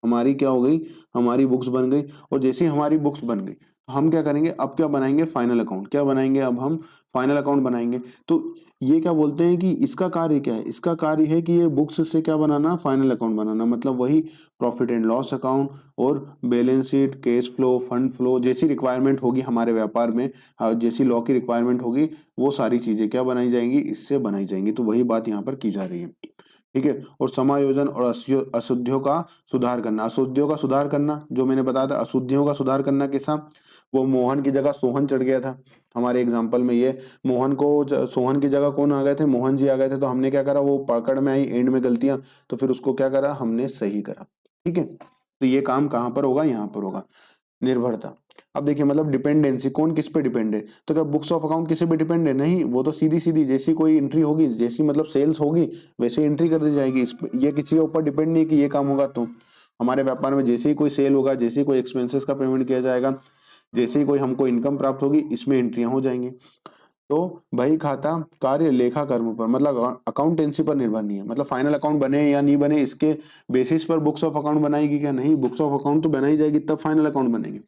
S1: हमारी क्या हो गई, हमारी बुक्स बन गई, और जैसे ही हमारी बुक्स बन गई तो हम क्या करेंगे, अब क्या बनाएंगे, फाइनल अकाउंट। क्या बनाएंगे, अब हम फाइनल अकाउंट बनाएंगे। तो ये क्या बोलते हैं कि इसका कार्य क्या है, इसका कार्य है कि ये बुक्स से क्या बनाना, फाइनल अकाउंट बनाना। मतलब वही प्रॉफिट एंड लॉस अकाउंट और balance sheet, cash flow, fund flow जैसी रिक्वायरमेंट होगी हमारे व्यापार में, जैसी लॉ की रिक्वायरमेंट होगी, वो सारी चीजें क्या बनाई जाएंगी, इससे बनाई जाएंगी। तो वही बात यहाँ पर की जा रही है। ठीक है, और समायोजन और अशुद्धियों का सुधार करना। अशुद्धियों का सुधार करना जो मैंने बताया था, अशुद्धियों का सुधार करना कैसा, वो मोहन की जगह सोहन चढ़ गया था हमारे एग्जाम्पल में। ये सोहन की जगह कौन आ गए थे, मोहन जी आ गए थे। तो हमने क्या करा, वो पकड़ में आई एंड में गलतियां, तो फिर उसको क्या करा, हमने सही करा। ठीक है, तो ये काम कहाँ पर होगा, यहाँ पर होगा। निर्भरता, अब देखिए मतलब डिपेंडेंसी, कौन किस पे डिपेंड है, तो क्या बुक्स ऑफ अकाउंट किसी पे डिपेंड है, नहीं। वो तो सीधी सीधी जैसी कोई एंट्री होगी, जैसी मतलब सेल्स होगी वैसे एंट्री कर दी जाएगी। ये किसी के ऊपर डिपेंड नहीं कि ये काम होगा। तो हमारे व्यापार में जैसे ही कोई सेल होगा, जैसे ही कोई एक्सपेंसेस का पेमेंट किया जाएगा, जैसे ही कोई हमको इनकम प्राप्त होगी, इसमें एंट्रियां हो जाएंगी। तो बही खाता कार्य लेखा कर्म पर, मतलब अकाउंटेंसी पर निर्भर नहीं है। मतलब फाइनल अकाउंट बने या नहीं बने, इसके बेसिस पर बुक्स ऑफ अकाउंट बनाएगी क्या, नहीं। बुक्स ऑफ अकाउंट तो बनाई जाएगी तब फाइनल अकाउंट बनेंगे।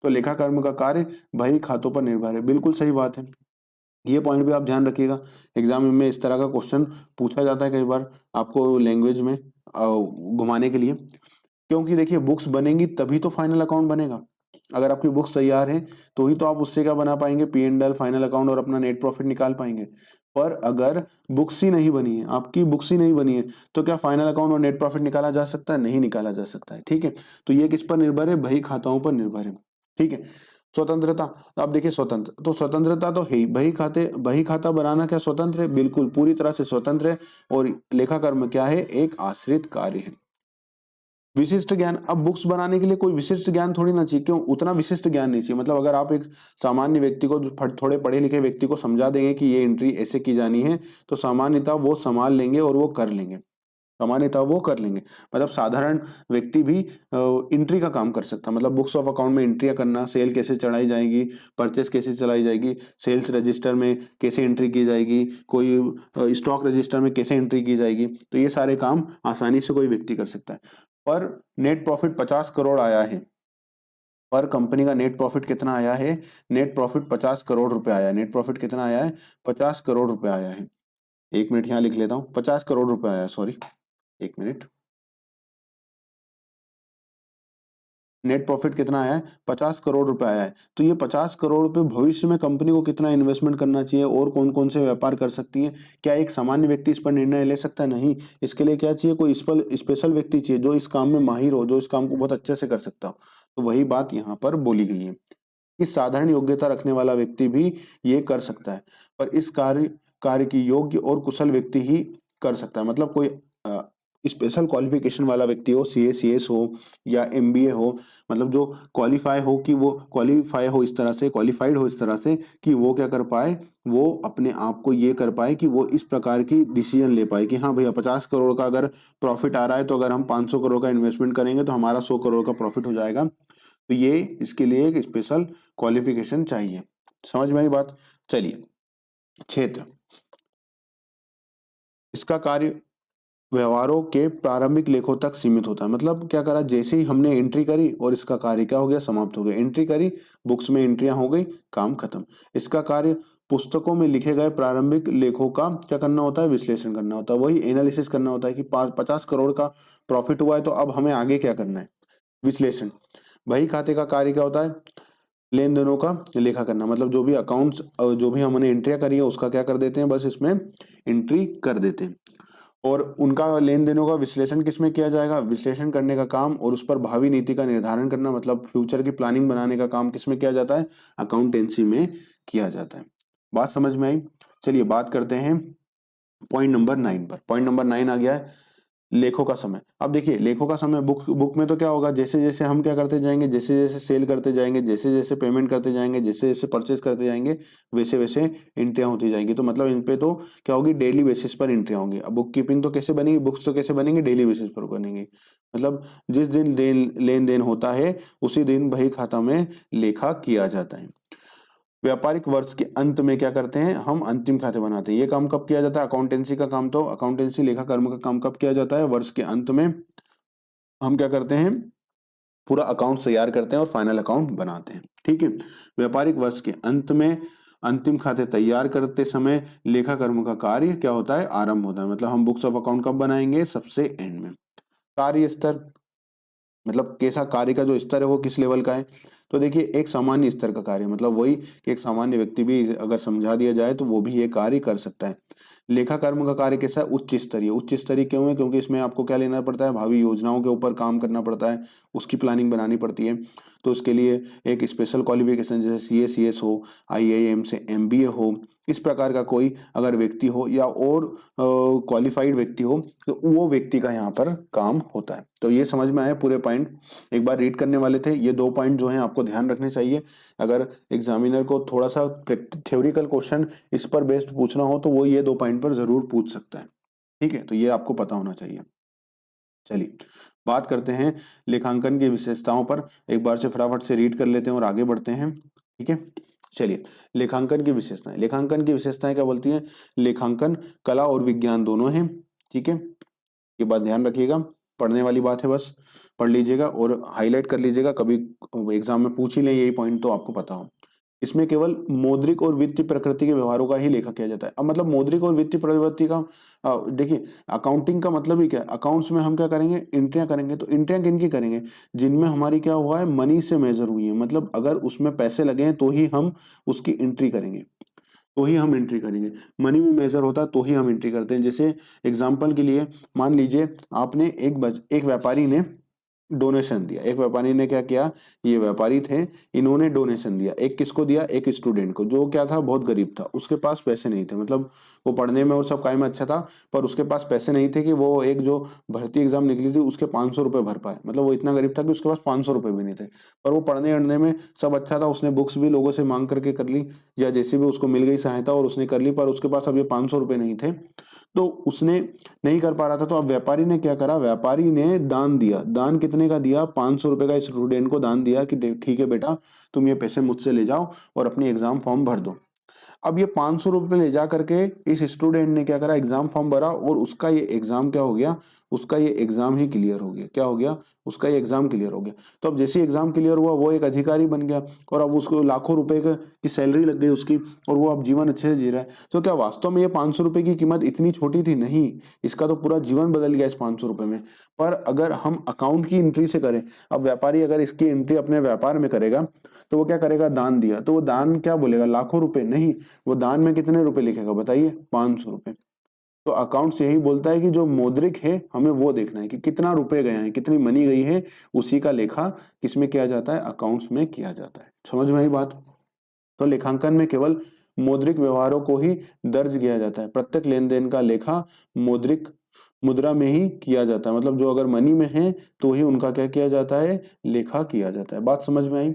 S1: तो लेखा कर्म का कार्य बही खातों पर निर्भर है, बिल्कुल सही बात है। ये पॉइंट भी आप ध्यान रखिएगा, एग्जाम में इस तरह का क्वेश्चन पूछा जाता है कई बार आपको लैंग्वेज में घुमाने के लिए। क्योंकि देखिए बुक्स बनेंगी तभी तो फाइनल अकाउंट बनेगा। अगर आपकी बुक्स तैयार है तो ही तो आप उससे क्या बना पाएंगे, P and L, final account और अपना नेट प्रॉफिट निकाल पाएंगे। पर अगर बुक्स ही नहीं बनी है, आपकी बुक्स ही नहीं बनी है, तो क्या फाइनल अकाउंट और नेट प्रॉफिट निकाला जा सकता है, नहीं निकाला जा सकता है। ठीक है, तो ये किस पर निर्भर है, बही खाताओं पर निर्भर है। ठीक है, स्वतंत्रता, तो आप देखिए स्वतंत्र, तो स्वतंत्रता तो है ही, बही खाता बनाना क्या स्वतंत्र है, बिल्कुल पूरी तरह से स्वतंत्र है। और लेखा कर्म क्या है, एक आश्रित कार्य है। विशिष्ट ज्ञान, अब बुक्स बनाने के लिए कोई विशिष्ट ज्ञान थोड़ी ना चाहिए, क्यों, उतना विशिष्ट ज्ञान नहीं चाहिए। मतलब अगर आप एक सामान्य व्यक्ति को, थोड़े पढ़े लिखे व्यक्ति को समझा देंगे कि ये एंट्री ऐसे की जानी है, तो सामान्यतः वो संभाल लेंगे और वो कर लेंगे, सामान्यतः वो कर लेंगे। मतलब साधारण व्यक्ति भी एंट्री का काम कर सकता है। मतलब बुक्स ऑफ अकाउंट में एंट्रियां करना, सेल कैसे चढ़ाई जाएगी, परचेस कैसे चलाई जाएगी, सेल्स रजिस्टर में कैसे एंट्री की जाएगी, कोई स्टॉक रजिस्टर में कैसे एंट्री की जाएगी, तो ये सारे काम आसानी से कोई व्यक्ति कर सकता है। पर नेट प्रॉफिट 50 करोड़ आया है, पर कंपनी का नेट प्रॉफिट कितना आया है, नेट प्रॉफिट 50 करोड़ रुपए आया है। नेट प्रॉफिट कितना आया है, 50 करोड़ रुपए आया है। एक मिनट यहाँ लिख लेता हूँ, 50 करोड़ रुपए आया है, सॉरी, एक मिनट। नेट प्रॉफिट कितना आया है, 50 करोड़ रुपए आया है। तो ये 50 करोड़ रुपए भविष्य में कंपनी को कितना इन्वेस्टमेंट करना चाहिए और कौन कौन से व्यापार कर सकती है, क्या एक सामान्य व्यक्ति इस पर निर्णय ले सकता है, नहीं। इसके लिए क्या चाहिए, कोई स्पेशल व्यक्ति चाहिए जो इस काम में माहिर हो, जो इस काम को बहुत अच्छे से कर सकता हो। तो वही बात यहाँ पर बोली गई है कि साधारण योग्यता रखने वाला व्यक्ति भी ये कर सकता है, पर इस कार्य की योग्य और कुशल व्यक्ति ही कर सकता है। मतलब कोई स्पेशल क्वालिफिकेशन वाला व्यक्ति हो, सीए सीएस हो या एमबीए हो, मतलब जो क्वालिफाई हो इस तरह से, क्वालिफाइड हो इस तरह से कि वो क्या कर पाए, वो अपने आप को ये कर पाए कि वो इस प्रकार की डिसीजन ले पाए कि हाँ भैया 50 करोड़ का अगर प्रॉफिट आ रहा है, तो अगर हम 500 करोड़ का इन्वेस्टमेंट करेंगे तो हमारा 100 करोड़ का प्रॉफिट हो जाएगा। तो ये इसके लिए एक स्पेशल क्वालिफिकेशन चाहिए। समझ में आई बात। चलिए, क्षेत्र, इसका कार्य व्यवहारों के प्रारंभिक लेखों तक सीमित होता है। मतलब क्या करा, जैसे ही हमने एंट्री करी और इसका कार्य क्या हो गया, समाप्त हो गया। एंट्री करी, बुक्स में एंट्रियां हो गई, काम खत्म। इसका कार्य पुस्तकों में लिखे गए प्रारंभिक लेखों का क्या करना होता है, विश्लेषण करना होता है। वही एनालिसिस करना होता है कि 50 करोड़ का प्रॉफिट हुआ है तो अब हमें आगे क्या करना है, विश्लेषण। बही खाते का कार्य क्या होता है, लेन देनों का लेखा करना। मतलब जो भी अकाउंट्स, जो भी हमने एंट्रियां करी है उसका क्या कर देते हैं, बस इसमें एंट्री कर देते हैं। और उनका लेन देनों का विश्लेषण किसमें किया जाएगा, विश्लेषण करने का काम और उस पर भावी नीति का निर्धारण करना, मतलब फ्यूचर की प्लानिंग बनाने का काम किसमें किया जाता है, अकाउंटेंसी में किया जाता है। बात समझ में आई। चलिए बात करते हैं पॉइंट नंबर 9 पर। पॉइंट नंबर 9 आ गया है, लेखों का समय। अब देखिए लेखों का समय, बुक में तो क्या होगा, जैसे जैसे हम क्या करते जाएंगे, जैसे जैसे सेल करते जाएंगे, जैसे जैसे पेमेंट करते जाएंगे, जैसे जैसे परचेज करते जाएंगे, वैसे वैसे एंट्रियां होती जाएंगी। तो मतलब इन पे तो क्या होगी, डेली बेसिस पर एंट्रियां होंगी। अब बुक कीपिंग तो कैसे बनेगी, बुक्स तो कैसे बनेंगी, डेली बेसिस पर बनेंगी। मतलब जिस दिन लेन देन होता है उसी दिन बही खाता में लेखा किया जाता है। व्यापारिक वर्ष के अंत में क्या करते हैं, हम अंतिम खाते बनाते हैं। ये काम कब किया जाता है, अकाउंटेंसी का काम, तो अकाउंटेंसी लेखा कर्म का काम कब किया जाता है, वर्ष के अंत में हम क्या करते हैं, पूरा अकाउंट तैयार करते हैं और फाइनल अकाउंट बनाते हैं। ठीक है। व्यापारिक वर्ष के अंत में अंतिम खाते तैयार करते समय लेखा कर्म का कार्य क्या होता है, आरंभ होता है। मतलब हम बुक्स ऑफ अकाउंट कब बनाएंगे, सबसे एंड में। कार्य स्तर, मतलब कैसा कार्य का जो स्तर है वो किस लेवल का है, तो देखिए एक सामान्य स्तर का कार्य, मतलब वही कि एक सामान्य व्यक्ति भी अगर समझा दिया जाए तो वो भी ये कार्य कर सकता है। लेखा कर्म का कार्य कैसा है, उच्च स्तरीय। उच्च स्तरीय क्यों है, क्योंकि इसमें आपको क्या लेना पड़ता है, भावी योजनाओं के ऊपर काम करना पड़ता है, उसकी प्लानिंग बनानी पड़ती है। तो उसके लिए एक स्पेशल क्वालिफिकेशन, जैसे सीए हो, आईआईएम से एमबीए हो, इस प्रकार का कोई अगर व्यक्ति हो या और क्वालिफाइड व्यक्ति हो तो वो व्यक्ति का यहाँ पर काम होता है। तो ये समझ में आया पूरे पॉइंट, एक बार रीड करने वाले थे। ये 2 पॉइंट जो हैं आपको ध्यान रखने चाहिए। अगर एग्जामिनर को थोड़ा सा थ्योरिकल क्वेश्चन इस पर बेस्ड पूछना हो तो वो ये 2 पॉइंट पर जरूर पूछ सकता है। ठीक है, तो ये आपको पता होना चाहिए। चलिए बात करते हैं लेखांकन की विशेषताओं पर। एक बार से फटाफट से रीड कर लेते हैं और आगे बढ़ते हैं। ठीक है, चलिए लेखांकन की विशेषताएं। लेखांकन की विशेषताएं क्या बोलती हैं, लेखांकन कला और विज्ञान दोनों हैं। ठीक है, ये बात ध्यान रखिएगा, पढ़ने वाली बात है, बस पढ़ लीजिएगा और हाईलाइट कर लीजिएगा, कभी एग्जाम में पूछ ही लें यही पॉइंट तो आपको पता हो। इसमें केवल मौद्रिक और वित्तीय प्रकृति के व्यवहारों का ही लेखा किया जाता है। अब मतलब मौद्रिक और वित्तीय प्रवृत्ति का देखिए अकाउंटिंग का मतलब ही क्या है, अकाउंट्स में हम क्या करेंगे, एंट्रियां करेंगे। तो एंट्रियां किनकी करेंगे, जिनमें हमारी क्या हुआ है, मनी से मेजर हुई है। मतलब अगर उसमें पैसे लगे हैं तो ही हम उसकी एंट्री करेंगे, तो ही हम एंट्री करेंगे। मनी में मेजर होता है तो ही हम एंट्री करते हैं। जैसे एग्जांपल के लिए मान लीजिए आपने एक व्यापारी ने डोनेशन दिया। एक व्यापारी ने क्या किया, ये व्यापारी थे, इन्होंने डोनेशन दिया। एक किसको दिया, एक स्टूडेंट को, जो क्या था, बहुत गरीब था, उसके पास पैसे नहीं थे। मतलब वो पढ़ने में और सब काम में अच्छा था, पर उसके पास पैसे नहीं थे कि वो एक जो भर्ती एग्जाम निकली थी उसके 500 रुपये भर पाए। मतलब वो इतना गरीब था कि उसके पास 500 रुपये भी नहीं थे, पर वो पढ़ने अढ़ने में सब अच्छा था। उसने बुक्स भी लोगों से मांग करके कर ली, या जैसे भी उसको मिल गई सहायता और उसने कर ली, पर उसके पास अब ये 500 रुपये नहीं थे, तो उसने नहीं कर पा रहा था। तो अब व्यापारी ने क्या करा, व्यापारी ने दान दिया। दान कितने का दिया, 500 रुपए का स्टूडेंट को दान दिया कि ठीक है बेटा, तुम ये पैसे मुझसे ले जाओ और अपनी एग्जाम फॉर्म भर दो। अब ये 500 रुपये ले जा करके इस स्टूडेंट ने क्या करा, एग्जाम फॉर्म भरा और उसका ये एग्जाम क्या हो गया, उसका ये एग्जाम ही क्लियर हो गया। क्या हो गया, उसका ये एग्जाम क्लियर हो गया। तो अब जैसे एग्जाम क्लियर हुआ वो एक अधिकारी बन गया और अब उसको लाखों रुपए की सैलरी लग गई उसकी, और वो अब जीवन अच्छे से जी रहा है। तो क्या वास्तव में ये 500 रुपए की कीमत इतनी छोटी थी, नहीं, इसका तो पूरा जीवन बदल गया इस 500 रुपए में। पर अगर हम अकाउंट की एंट्री से करें, अब व्यापारी अगर इसकी एंट्री अपने व्यापार में करेगा तो वो क्या करेगा, दान दिया, तो वो दान क्या बोलेगा, लाखों रुपए, नहीं, वो दान में कितने रुपए लिखेगा बताइए, 500 रुपए। तो अकाउंट्स यही बोलता है कि जो मौद्रिक है हमें वो देखना है कि कितना रुपए गए हैं, कितनी मनी गई है, उसी का लेखा किसमें किया जाता है, अकाउंट्स में किया जाता है। समझ में आई बात। तो लेखांकन में केवल मौद्रिक व्यवहारों को ही दर्ज किया जाता है। प्रत्येक लेन देन का लेखा मौद्रिक मुद्रा में ही किया जाता है। मतलब जो अगर मनी में है तो ही उनका क्या किया जाता है, लेखा किया जाता है। बात समझ में आई।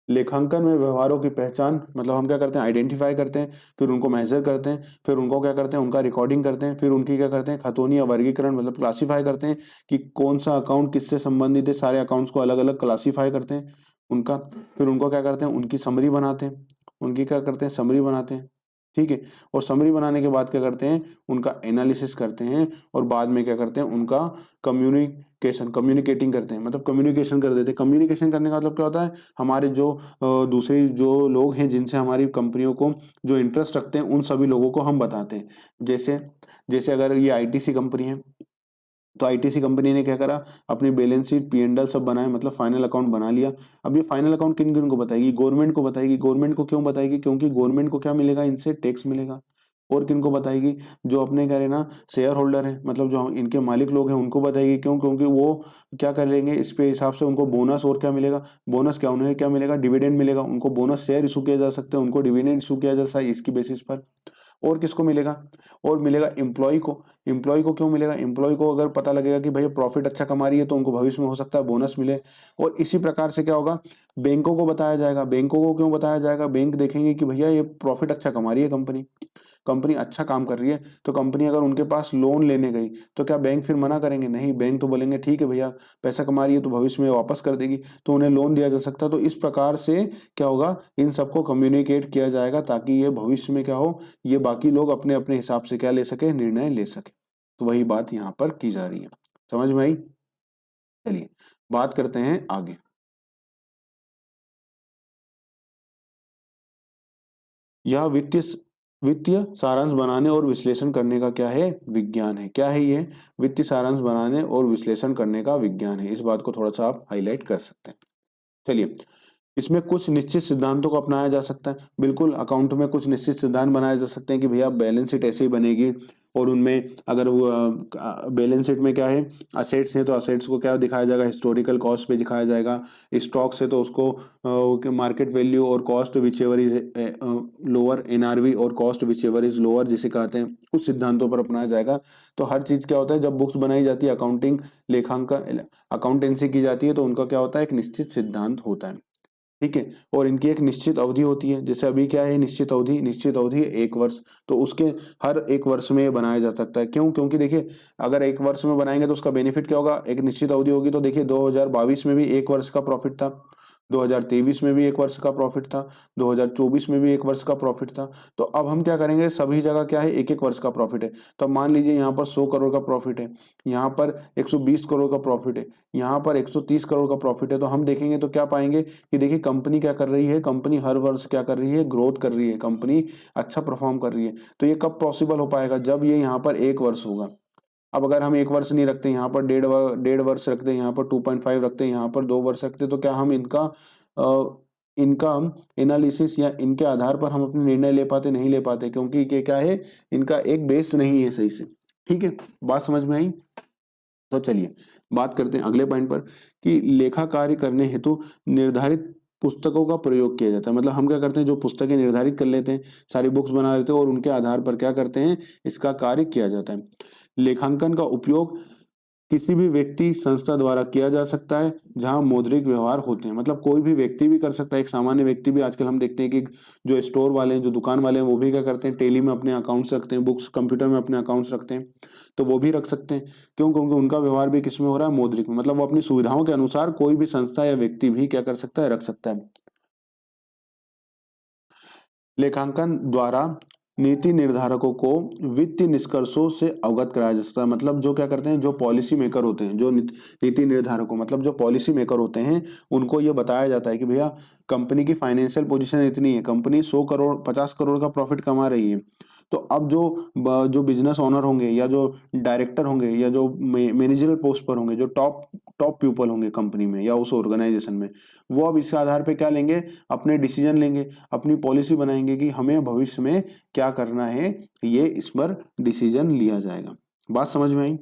S1: लेखांकन में व्यवहारों की पहचान, मतलब हम क्या करते हैं, आइडेंटिफाई करते हैं, फिर उनको मेजर करते हैं, फिर उनको क्या करते हैं, उनका रिकॉर्डिंग करते हैं, फिर उनकी क्या करते हैं, खतौनी या वर्गीकरण, मतलब क्लासीफाई करते हैं कि कौन सा अकाउंट किससे संबंधित है। सारे अकाउंट्स को अलग अलग क्लासीफाई करते हैं उनका, फिर उनको क्या करते हैं, उनकी समरी बनाते हैं, उनकी क्या करते हैं, समरी बनाते हैं। ठीक है। और समरी बनाने के बाद क्या करते हैं, उनका एनालिसिस करते हैं और बाद में क्या करते हैं, उनका कम्युनिकेटिंग करते हैं, मतलब कम्युनिकेशन कर देते हैं। कम्युनिकेशन करने का मतलब क्या होता है, हमारे जो दूसरे जो लोग हैं जिनसे हमारी कंपनियों को जो इंटरेस्ट रखते हैं उन सभी लोगों को हम बताते हैं। जैसे जैसे अगर ये आईटीसी कंपनी है तो आईटीसी कंपनी ने क्या करा, अपनी बैलेंस शीट P&L सब बनाए, मतलब फाइनल अकाउंट बना लिया। अब ये फाइनल अकाउंट किन किन को बताएगी, गवर्नमेंट को बताएगी। गवर्नमेंट को क्यों बताएगी, क्योंकि गवर्नमेंट को क्या मिलेगा, इनसे टैक्स मिलेगा। और किन को बताएगी, जो अपने कह रहे ना शेयर होल्डर है, मतलब जो इनके मालिक लोग हैं उनको बताएगी। क्यों, क्योंकि वो क्या कर लेंगे, इस पे हिसाब से उनको बोनस और क्या मिलेगा, बोनस क्या, उन्हें क्या मिलेगा, डिविडेंड मिलेगा। उनको बोनस शेयर इशू किया जा सकता है, उनको डिविडेंड इशू किया जा सकता है इसकी बेसिस पर। और किसको मिलेगा, और मिलेगा एम्प्लॉय को। एम्प्लॉय को क्यों मिलेगा, एम्प्लॉय को अगर पता लगेगा कि भैया प्रॉफिट अच्छा कमा रही है तो उनको भविष्य में हो सकता है बोनस मिले। और इसी प्रकार से क्या होगा, बैंकों को बताया जाएगा। बैंकों को क्यों बताया जाएगा, बैंक देखेंगे कि भैया ये प्रॉफिट अच्छा कमा रही है कंपनी, कंपनी अच्छा काम कर रही है। तो कंपनी अगर उनके पास लोन लेने गई तो क्या बैंक फिर मना करेंगे, नहीं, बैंक तो बोलेंगे ठीक है भैया, पैसा कमा रही है तो भविष्य में वापस कर देगी, तो उन्हें लोन दिया जा सकता है। तो इस प्रकार से क्या होगा, इन सबको कम्युनिकेट किया जाएगा ताकि ये भविष्य में क्या हो, ये बाकी लोग अपने अपने हिसाब से क्या ले सके, निर्णय ले सके। तो वही बात यहाँ पर की जा रही है, समझ में आई। चलिए बात करते हैं आगे। यह वित्तीय सारांश बनाने और विश्लेषण करने का क्या है, विज्ञान है। क्या है ये, वित्तीय सारांश बनाने और विश्लेषण करने का विज्ञान है। इस बात को थोड़ा सा आप हाईलाइट कर सकते हैं। चलिए, इसमें कुछ निश्चित सिद्धांतों को अपनाया जा सकता है। बिल्कुल, अकाउंट में कुछ निश्चित सिद्धांत बनाए जा सकते हैं कि भैया बैलेंस शीट ऐसे ही बनेगी। और उनमें अगर वो बैलेंस शीट में क्या है, असेट्स हैं तो असेट्स को क्या दिखाया जाएगा, हिस्टोरिकल कॉस्ट पे दिखाया जाएगा। स्टॉक्स है तो उसको मार्केट वैल्यू और cost whichever is lower, NRV और cost whichever is lower जिसे कहते हैं, उस सिद्धांतों पर अपनाया जाएगा। तो हर चीज क्या होता है, जब बुक्स बनाई जाती है, अकाउंटिंग लेखांकन अकाउंटेंसी की जाती है, तो उनका क्या होता है, एक निश्चित सिद्धांत होता है। ठीक है। और इनकी एक निश्चित अवधि होती है। जैसे अभी क्या है, निश्चित अवधि 1 वर्ष। तो उसके हर 1 वर्ष में ये बनाया जा सकता है। क्यों, क्योंकि देखिए अगर 1 वर्ष में बनाएंगे तो उसका बेनिफिट क्या होगा, एक निश्चित अवधि होगी। तो देखिए 2022 में भी 1 वर्ष का प्रॉफिट था, 2023 में भी 1 वर्ष का प्रॉफिट था, 2024 में भी 1 वर्ष का प्रॉफिट था। तो अब हम क्या करेंगे, सभी जगह क्या है, 1-1 वर्ष का प्रॉफिट है। तो अब मान लीजिए यहाँ पर 100 करोड़ का प्रॉफिट है, यहाँ पर 120 करोड़ का प्रॉफिट है, यहाँ पर 130 करोड़ का प्रॉफिट है। तो हम देखेंगे तो क्या पाएंगे कि देखिए कंपनी क्या कर रही है, कंपनी हर वर्ष क्या कर रही है, ग्रोथ कर रही है, कंपनी अच्छा परफॉर्म कर रही है। तो ये कब पॉसिबल हो पाएगा, जब ये यहाँ पर 1 वर्ष होगा। अब अगर हम 1 वर्ष नहीं रखते, यहाँ पर डेढ़ वर्ष रखते हैं, यहाँ पर 2.5 रखते हैं, यहाँ पर 2 वर्ष रखते हैं, तो क्या हम इनका एनालिसिस या इनके आधार पर हम अपने निर्णय ले पाते, नहीं ले पाते, क्योंकि ये क्या है, इनका एक बेस नहीं है सही से। ठीक है, बात समझ में आई। तो चलिए बात करते हैं अगले पॉइंट पर कि लेखा कार्य करने हेतु निर्धारित पुस्तकों का प्रयोग किया जाता है। मतलब हम क्या करते हैं, जो पुस्तकें निर्धारित कर लेते हैं, सारी बुक्स बना लेते हैं और उनके आधार पर क्या करते हैं, इसका कार्य किया जाता है। लेखांकन का उपयोग किसी भी व्यक्ति संस्था द्वारा किया जा सकता है जहां मौद्रिक व्यवहार होते हैं। मतलब कोई भी व्यक्ति भी कर सकता है, एक सामान्य व्यक्ति भी। आजकल हम देखते हैं कि जो स्टोर वाले हैं, जो दुकान वाले हैं, वो भी क्या करते हैं, टेली में अपने अकाउंट्स रखते हैं, बुक्स कंप्यूटर में अपने अकाउंट्स रखते हैं। तो वो भी रख सकते हैं। क्यों, क्योंकि उनका व्यवहार भी किसमें हो रहा है, मौद्रिक में। मतलब वो अपनी सुविधाओं के अनुसार कोई भी संस्था या व्यक्ति भी क्या कर सकता है, रख सकता है। लेखांकन द्वारा नीति निर्धारकों को वित्तीय निष्कर्षों से अवगत कराया जा सकता है। मतलब जो क्या करते हैं, जो पॉलिसी मेकर होते हैं, जो नीति निर्धारकों मतलब जो पॉलिसी मेकर होते हैं, उनको ये बताया जाता है कि भैया कंपनी की फाइनेंशियल पोजीशन इतनी है, कंपनी 100 करोड़ 50 करोड़ का प्रॉफिट कमा रही है। तो अब जो बिजनेस ओनर होंगे या जो डायरेक्टर होंगे या जो मैनेजरल पोस्ट पर होंगे, जो टॉप टॉप पीपल होंगे कंपनी में या उस ऑर्गेनाइजेशन में, वो अब इसके आधार पे क्या लेंगे, अपने डिसीजन लेंगे, अपनी पॉलिसी बनाएंगे कि हमें भविष्य में क्या करना है, ये इस पर डिसीजन लिया जाएगा। बात समझ में आई।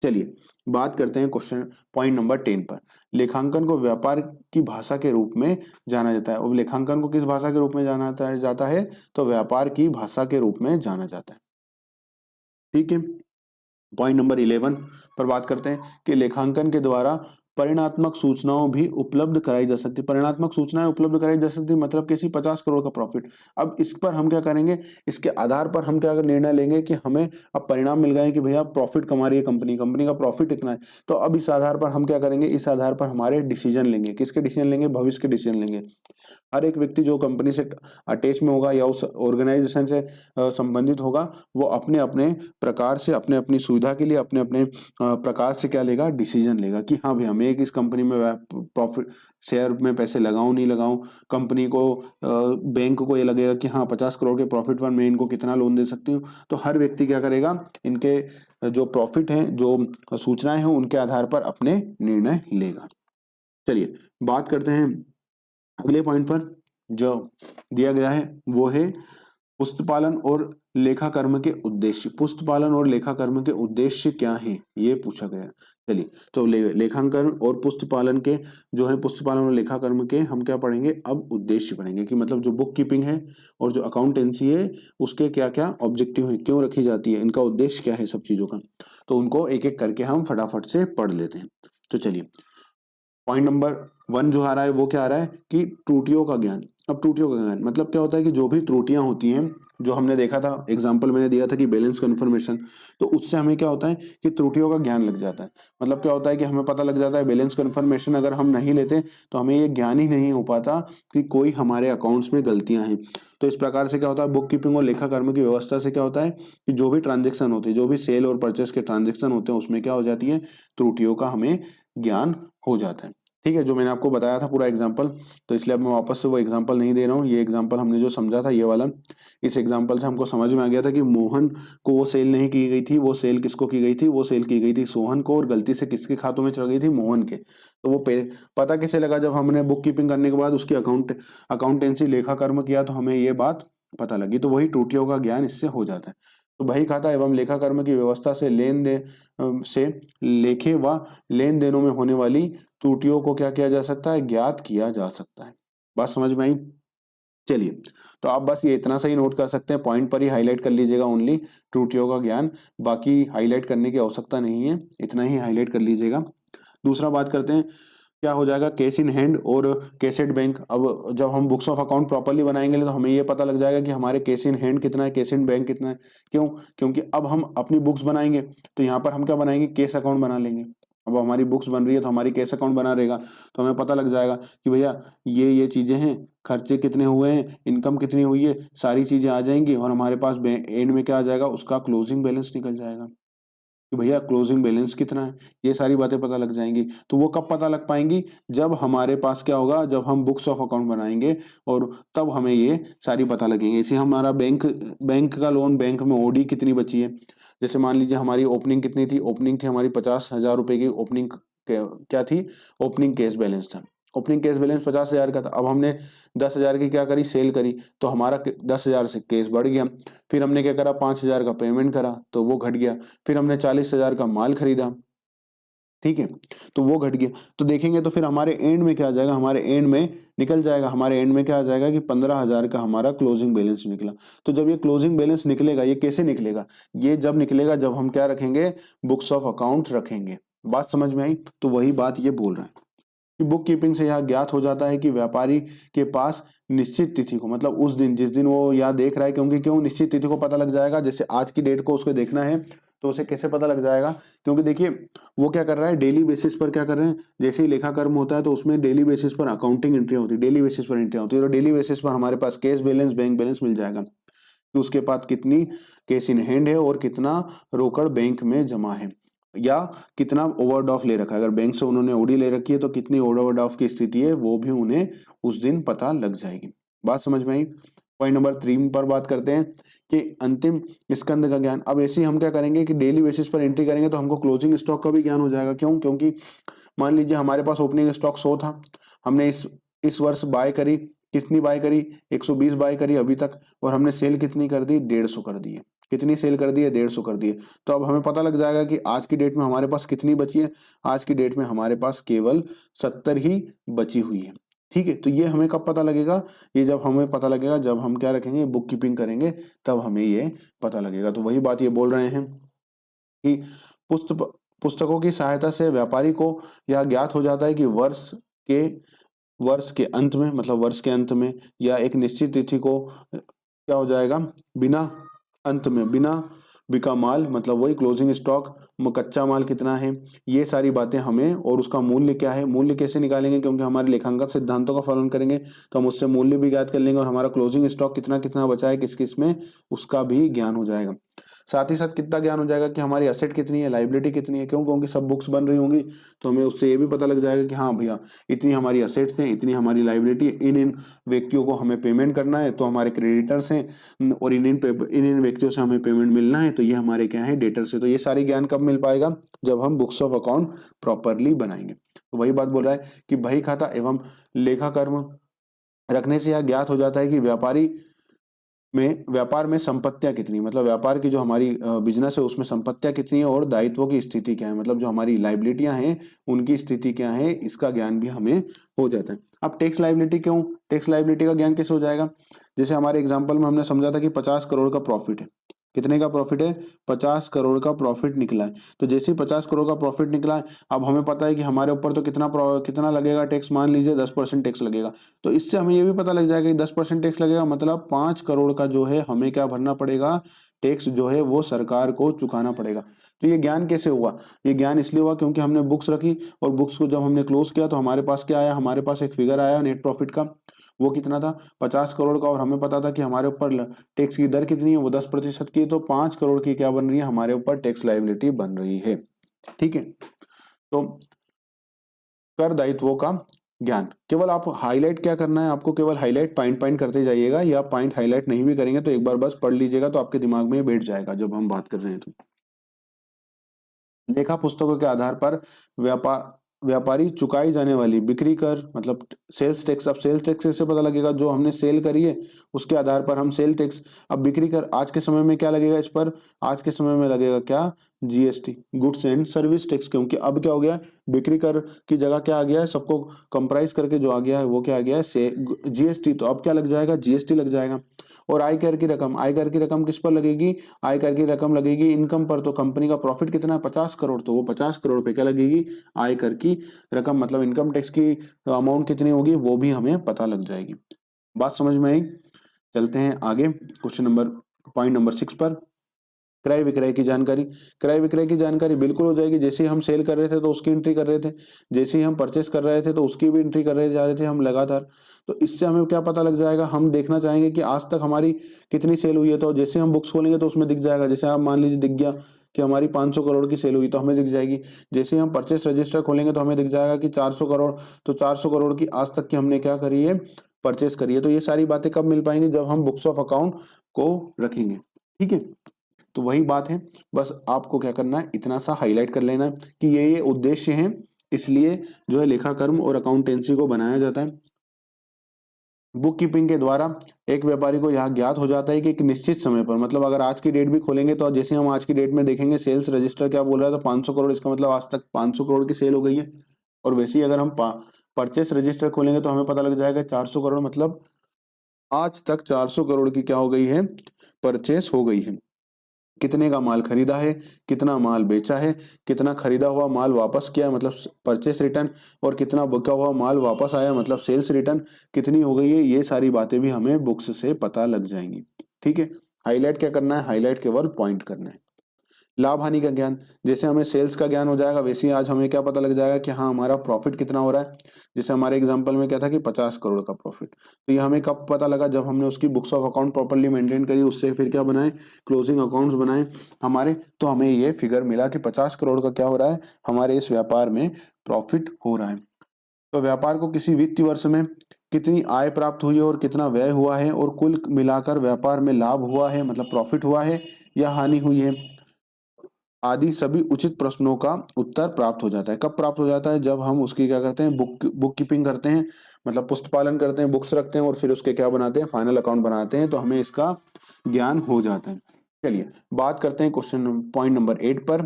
S1: चलिए बात करते हैं क्वेश्चन पॉइंट नंबर 10 पर। लेखांकन को व्यापार की भाषा के रूप में जाना जाता है। और लेखांकन को किस भाषा के रूप में जाना जाता है, तो व्यापार की भाषा के रूप में जाना जाता है। ठीक है, पॉइंट नंबर 11 पर बात करते हैं कि लेखांकन के द्वारा परिणात्मक सूचनाओं भी उपलब्ध कराई जा सकती है। परिणात्मक सूचनाएं उपलब्ध कराई जा सकती है मतलब कैसी, 50 करोड़ का प्रॉफिट। अब इस पर हम क्या करेंगे, इसके आधार पर हम क्या निर्णय लेंगे कि हमें अब परिणाम मिल गए कि भैया प्रॉफिट कमा रही है कंपनी, कंपनी का प्रॉफिट इतना है। तो अब इस आधार पर हम क्या करेंगे, इस आधार पर हमारे डिसीजन लेंगे। किसके डिसीजन लेंगे, भविष्य के डिसीजन लेंगे। हर एक व्यक्ति जो कंपनी से अटैच में होगा या उस ऑर्गेनाइजेशन से संबंधित होगा, वो अपने अपने प्रकार से, अपने अपनी सुविधा के लिए, अपने अपने प्रकार से क्या लेगा, डिसीजन लेगा कि हाँ भाई हमें इस कंपनी में प्रॉफिट शेयर में पैसे लगाऊं नहीं लगाऊं। कंपनी को बैंक को ये लगेगा कि हाँ 50 करोड़ के प्रॉफिट पर मैं इनको कितना लोन दे सकती हूँ। तो हर व्यक्ति क्या करेगा, इनके जो प्रॉफिट हैं, जो सूचनाएं हैं, उनके आधार पर अपने निर्णय लेगा। चलिए बात करते हैं अगले पॉइंट पर। जो दिया गया है वो है पुस्तपालन और लेखा कर्म के उद्देश्य। पुस्तपालन और लेखा कर्म के उद्देश्य क्या हैं, ये पूछा गया। चलिए तो लेखांकन और पुस्तपालन के जो है, पुस्तपालन और लेखा कर्म के हम क्या पढ़ेंगे, अब उद्देश्य पढ़ेंगे कि मतलब जो बुक कीपिंग है और जो अकाउंटेंसी है उसके क्या क्या ऑब्जेक्टिव है, क्यों रखी जाती है, इनका उद्देश्य क्या है, सब चीजों का। तो उनको एक एक करके हम फटाफट से पढ़ लेते हैं। तो चलिए पॉइंट नंबर 1 जो आ रहा है वो क्या आ रहा है कि त्रुटियों का ज्ञान। अब त्रुटियों का ज्ञान मतलब क्या होता है कि जो भी त्रुटियां होती हैं, जो हमने देखा था, एग्जांपल मैंने दिया था कि बैलेंस कन्फर्मेशन, तो उससे हमें क्या होता है कि त्रुटियों का ज्ञान लग जाता है। मतलब क्या होता है कि हमें पता लग जाता है बैलेंस कन्फर्मेशन अगर हम नहीं लेते तो हमें ये ज्ञान ही नहीं हो पाता कि कोई हमारे अकाउंट्स में गलतियां हैं। तो इस प्रकार से क्या होता है, बुक कीपिंग और लेखा कर्म की व्यवस्था से क्या होता है कि जो भी ट्रांजेक्शन होते हैं, जो भी सेल और परचेस के ट्रांजेक्शन होते हैं, उसमें क्या हो जाती है, त्रुटियों का हमें ज्ञान हो जाता है। ठीक है, जो मैंने आपको बताया था पूरा एग्जाम्पल, तो इसलिए अब मैं वापस से वो एग्जाम्पल नहीं दे रहा हूँ। ये एग्जाम्पल हमने जो समझा था ये वाला, इस एग्जाम्पल से हमको समझ में आ गया था कि मोहन को वो सेल नहीं की गई थी, वो सेल किसको की गई थी, वो सेल की गई थी सोहन को, और गलती से किसके खातों में चढ़ गई थी, मोहन के। तो वो पता कैसे लगा, जब हमने बुक कीपिंग करने के बाद उसकी अकाउंटेंसी लेखा कर्म किया तो हमें ये बात पता लगी। तो वही त्रुटियों का ज्ञान इससे हो जाता है। तो बही खाता एवं लेखा कर्म की व्यवस्था से लेन देन से लेखे व लेन देनों में होने वाली त्रुटियों को क्या किया जा सकता है, ज्ञात किया जा सकता है। बात समझ में आई। चलिए तो आप बस ये इतना सही नोट कर सकते हैं, पॉइंट पर ही हाईलाइट कर लीजिएगा ओनली, त्रुटियों का ज्ञान, बाकी हाईलाइट करने की आवश्यकता नहीं है, इतना ही हाईलाइट कर लीजिएगा। दूसरा बात करते हैं, क्या हो जाएगा, कैश इन हैंड और कैसेट बैंक। अब जब हम बुक्स ऑफ अकाउंट प्रॉपर्ली बनाएंगे तो हमें ये पता लग जाएगा कि हमारे कैश इन हैंड कितना है, कैश इन बैंक कितना है। क्यों, क्योंकि अब हम अपनी बुक्स बनाएंगे तो यहाँ पर हम क्या बनाएंगे, केस अकाउंट बना लेंगे। अब हमारी बुक्स बन रही है तो हमारी केस अकाउंट बना रहेगा, तो हमें पता लग जाएगा कि भैया ये चीजें हैं, खर्चे कितने हुए हैं, इनकम कितनी हुई है, सारी चीजें आ जाएंगी और हमारे पास एंड में क्या आ जाएगा, उसका क्लोजिंग बैलेंस निकल जाएगा कि भैया क्लोजिंग बैलेंस कितना है। ये सारी बातें पता लग जाएंगी। तो वो कब पता लग पाएंगी, जब हमारे पास क्या होगा, जब हम बुक्स ऑफ अकाउंट बनाएंगे और तब हमें ये सारी पता लगेंगे। इसे हमारा बैंक का लोन, बैंक में ओडी कितनी बची है। जैसे मान लीजिए हमारी ओपनिंग कितनी थी, ओपनिंग थी हमारी 50,000 रुपए की ओपनिंग, क्या थी, ओपनिंग कैश बैलेंस था। ओपनिंग कैश बैलेंस 50,000 का था। अब हमने 10,000 की क्या करी, सेल करी, तो हमारा 10,000 से केस बढ़ गया। फिर हमने क्या करा, 5,000 का पेमेंट करा तो वो घट गया। फिर हमने 40,000 का माल खरीदा, ठीक है, तो वो घट गया। तो देखेंगे तो फिर हमारे एंड में क्या आ जाएगा, हमारे एंड में निकल जाएगा, हमारे एंड में क्या आ जाएगा कि 15,000 का हमारा क्लोजिंग बैलेंस निकला। तो जब ये क्लोजिंग बैलेंस निकलेगा, ये कैसे निकलेगा, ये जब निकलेगा जब हम क्या रखेंगे, बुक्स ऑफ अकाउंट रखेंगे। बात समझ में आई। तो वही बात ये बोल रहा है कि बुक कीपिंग से यह ज्ञात हो जाता है कि व्यापारी के पास निश्चित तिथि को, मतलब उस दिन जिस दिन वो यह देख रहा है, क्योंकि क्यों निश्चित तिथि को पता लग जाएगा, जैसे आज की डेट को उसको देखना है तो उसे कैसे पता लग जाएगा, क्योंकि देखिए वो क्या कर रहा है, डेली बेसिस पर क्या कर रहे हैं, जैसे ही लेखा कर्म होता है तो उसमें डेली बेसिस पर अकाउंटिंग एंट्री होती है, डेली बेसिस पर एंट्री होती है। तो डेली बेसिस पर हमारे पास कैश बैलेंस, बैंक बैलेंस मिल जाएगा कि उसके पास कितनी कैश इन हैंड है और कितना रोकड़ बैंक में जमा है, या कितना ओवरड्राफ्ट ले रखा है। अगर बैंक से उन्होंने ओडी ले रखी है तो कितनी ओवरड्राफ्ट की स्थिति है वो भी उन्हें उस दिन पता लग जाएगी। बात समझ में आई। पॉइंट नंबर 3 पर बात करते हैं कि अंतिम स्कंद का ज्ञान। अब ऐसे ही हम क्या करेंगे कि डेली बेसिस पर एंट्री करेंगे तो हमको क्लोजिंग स्टॉक का भी ज्ञान हो जाएगा। क्यों, क्योंकि मान लीजिए हमारे पास ओपनिंग स्टॉक 100 था, हमने इस वर्ष बाय करी, कितनी बाय करी, 120 बाय करी अभी तक, और हमने सेल कितनी कर दी, 150 कर दी है। कितनी सेल कर दी है, 150 कर दी है। तो अब हमें पता लग जाएगा कि आज की डेट में हमारे पास कितनी बची है, आज की डेट में हमारे पास केवल 70 ही बची हुई है। ठीक है, तो ये हमें कब पता लगेगा, ये जब हमें पता लगेगा जब हम क्या रखेंगे, बुक कीपिंग करेंगे, तब हमें ये पता लगेगा। तो वही बात ये बोल रहे हैं कि पुस्त पुस्तकों की सहायता से व्यापारी को यह ज्ञात हो जाता है कि वर्ष के अंत में, मतलब वर्ष के अंत में या एक निश्चित तिथि को क्या हो जाएगा, बिना अंत में बिना बिका माल, मतलब वही क्लोजिंग स्टॉक, कच्चा माल कितना है, ये सारी बातें हमें, और उसका मूल्य क्या है, मूल्य कैसे निकालेंगे, क्योंकि हमारे लेखांकन सिद्धांतों का पालन करेंगे तो हम उससे मूल्य भी ज्ञात कर लेंगे, और हमारा क्लोजिंग स्टॉक कितना कितना बचा है किस किस में, उसका भी ज्ञान हो जाएगा। साथ ही साथ कितना ज्ञान हो जाएगा कि हमारी एसेट कितनी है, लाइबिलिटी कितनी है, क्यों, क्योंकि सब बुक्स बन रही होंगी तो हमें उससे ये भी पता लग जाएगा कि हाँ भैया इतनी हमारी एसेट्स हैं, इतनी हमारी लाइबिलिटी, इन इन व्यक्तियों को हमें पेमेंट करना है तो हमारे क्रेडिटर्स हैं, और इन इन व्यक्तियों से हमें पेमेंट मिलना है तो ये हमारे क्या है, डेटर्स है। तो ये सारी ज्ञान कब मिल पाएगा, जब हम बुक्स ऑफ अकाउंट प्रॉपरली बनाएंगे। तो वही बात बोल रहा है कि बही खाता एवं लेखा कर्म रखने से यह ज्ञात हो जाता है कि व्यापार में संपत्तियां कितनी, मतलब व्यापार की जो हमारी बिजनेस है उसमें संपत्तियां कितनी है, और दायित्वों की स्थिति क्या है, मतलब जो हमारी लाइबिलिटियां हैं उनकी स्थिति क्या है, इसका ज्ञान भी हमें हो जाता है। अब टैक्स लाइबिलिटी क्यों, टैक्स लाइबिलिटी का ज्ञान कैसे हो जाएगा, जैसे हमारे एग्जाम्पल में हमने समझा था कि 50 करोड़ का प्रॉफिट है, कितने का प्रॉफिट है, 50 करोड़ का प्रॉफिट निकला है। तो जैसे ही 50 करोड़ का प्रॉफिट निकला है, अब हमें पता है कि हमारे ऊपर तो कितना लगेगा टैक्स, मान लीजिए 10% टैक्स लगेगा। तो इससे हमें ये भी पता लग जाएगा कि 10% टैक्स लगेगा, मतलब 5 करोड़ का जो है हमें क्या भरना पड़ेगा, टैक्स जो है वो सरकार को चुकाना पड़ेगा। तो ये ज्ञान कैसे हुआ, ये ज्ञान इसलिए हुआ क्योंकि हमने बुक्स रखी, और बुक्स को जब हमने क्लोज किया तो हमारे पास क्या आया, हमारे पास एक फिगर आया नेट प्रॉफिट का, वो कितना था, 50 करोड़ का, और हमें पता था कि हमारे ऊपर टैक्स की दर कितनी है, वो 10% की, तो 5 करोड़ की क्या बन रही है, हमारे ऊपर टैक्स लायबिलिटी बन रही है। ठीक है, तो कर दायित्वों का ज्ञान केवल आप हाईलाइट क्या करना है, आपको केवल हाईलाइट पॉइंट पॉइंट करते जाइएगा, या पॉइंट हाईलाइट नहीं भी करेंगे तो एक बार बस पढ़ लीजिएगा तो आपके दिमाग में बैठ जाएगा जब हम बात कर रहे हैं। तो लेखा पुस्तकों के आधार पर व्यापारी चुकाई जाने वाली बिक्री कर, मतलब सेल्स टैक्स, अब सेल्स टैक्स कैसे पता लगेगा, जो हमने सेल करी है उसके आधार पर हम सेल टैक्स, अब बिक्री कर आज के समय में क्या लगेगा इस पर, आज के समय में लगेगा क्या, GST, goods and service tax, क्योंकि अब क्या हो गया, बिक्री कर की जगह क्या आ गया है, सबको कंप्राइज करके जो आ गया है वो क्या आ गया है, से जीएसटी, तो अब क्या लग जाएगा, जीएसटी लग जाएगा। और आयकर की रकम, आयकर की रकम किस पर लगेगी, आयकर की रकम लगेगी इनकम पर, तो कंपनी का प्रॉफिट कितना है, 50 करोड़, तो वो 50 करोड़ पे क्या लगेगी, आयकर की रकम, मतलब इनकम टैक्स की अमाउंट कितनी होगी वो भी हमें पता लग जाएगी। बात समझ में आई, चलते हैं आगे क्वेश्चन नंबर, पॉइंट नंबर 6 पर, क्रय विक्रय की जानकारी। क्रय विक्रय की जानकारी बिल्कुल हो जाएगी, जैसे ही हम सेल कर रहे थे तो उसकी एंट्री कर रहे थे, जैसे ही हम परचेस कर रहे थे तो उसकी भी एंट्री कर रहे जा रहे थे हम लगातार। तो इससे हमें क्या पता लग जाएगा, हम देखना चाहेंगे कि आज तक हमारी कितनी सेल हुई है, तो जैसे हम बुक्स खोलेंगे तो उसमें दिख जाएगा, जैसे आप मान लीजिए दिख गया कि हमारी 500 करोड़ की सेल हुई तो हमें दिख जाएगी, जैसे ही हम परचेस रजिस्टर खोलेंगे तो हमें दिख जाएगा कि 400 करोड़, तो 400 करोड़ की आज तक की हमने क्या करी है, परचेस करी है। तो ये सारी बातें कब मिल पाएंगी, जब हम बुक्स ऑफ अकाउंट को रखेंगे। ठीक है, तो वही बात है, बस आपको क्या करना है, इतना सा हाईलाइट कर लेना है कि ये उद्देश्य हैं, इसलिए जो है लेखाकर्म और अकाउंटेंसी को बनाया जाता है। बुक कीपिंग के द्वारा एक व्यापारी को यह ज्ञात हो जाता है कि एक निश्चित समय पर, मतलब अगर आज की डेट भी खोलेंगे तो जैसे हम आज की डेट में देखेंगे सेल्स रजिस्टर क्या बोल रहा है, तो 500 करोड़, इसका मतलब आज तक 500 करोड़ की सेल हो गई है। और वैसे ही अगर हम परचेस रजिस्टर खोलेंगे तो हमें पता लग जाएगा 400 करोड़, मतलब आज तक 400 करोड़ की क्या हो गई है, परचेस हो गई है। कितने का माल खरीदा है, कितना माल बेचा है, कितना खरीदा हुआ माल वापस किया मतलब परचेस रिटर्न, और कितना बिका हुआ माल वापस आया मतलब सेल्स रिटर्न कितनी हो गई है, ये सारी बातें भी हमें बुक्स से पता लग जाएंगी। ठीक है, हाईलाइट क्या करना है, हाईलाइट केवल पॉइंट करना है। लाभ हानि का ज्ञान, जैसे हमें सेल्स का ज्ञान हो जाएगा वैसे ही आज हमें क्या पता लग जाएगा कि हाँ हमारा प्रॉफिट कितना हो रहा है। जैसे हमारे एग्जांपल में क्या था कि 50 करोड़ का प्रॉफिट, तो ये हमें कब पता लगा, जब हमने उसकी books of account properly maintain करी, उससे फिर क्या बनाए, क्लोजिंग अकाउंट्स बनाए हमारे, तो हमें ये फिगर मिला कि 50 करोड़ का क्या हो रहा है, हमारे इस व्यापार में प्रॉफिट हो रहा है। तो व्यापार को किसी वित्तीय वर्ष में कितनी आय प्राप्त हुई है और कितना व्यय हुआ है, और कुल मिलाकर व्यापार में लाभ हुआ है मतलब प्रॉफिट हुआ है या हानि हुई है, आदि सभी उचित प्रश्नों का उत्तर प्राप्त हो जाता है। कब प्राप्त हो जाता है, जब हम उसकी क्या करते हैं, बुक कीपिंग करते हैं, मतलब पुस्त पालन करते हैं, बुक्स रखते हैं और फिर उसके क्या बनाते हैं, फाइनल अकाउंट बनाते हैं, तो हमें इसका ज्ञान हो जाता है। चलिए बात करते हैं क्वेश्चन पॉइंट नंबर 8 पर,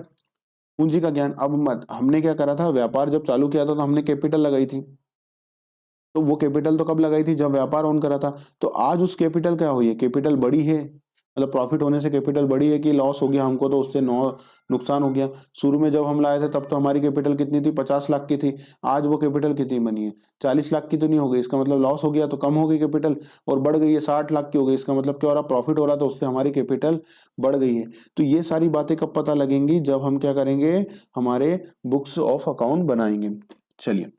S1: पूंजी का ज्ञान। अब हमने क्या करा था, व्यापार जब चालू किया था तो हमने कैपिटल लगाई थी, तो वो कैपिटल तो कब लगाई थी, जब व्यापार ऑन करा था। तो आज उस कैपिटल क्या हुई है, कैपिटल बड़ी है मतलब प्रॉफिट होने से कैपिटल बढ़ी है कि लॉस हो गया हमको, तो उससे नुकसान हो गया। शुरू में जब हम लाए थे तब तो हमारी कैपिटल कितनी थी, 50 लाख की थी। आज वो कैपिटल कितनी बनी है, 40 लाख की तो नहीं हो गई, इसका मतलब लॉस हो गया तो कम हो गई कैपिटल, और बढ़ गई है 60 लाख की हो गई, इसका मतलब क्या हो रहा, प्रॉफिट हो रहा, तो उससे हमारी कैपिटल बढ़ गई है। तो ये सारी बातें कब पता लगेंगी, जब हम क्या करेंगे, हमारे बुक्स ऑफ अकाउंट बनाएंगे। चलिए,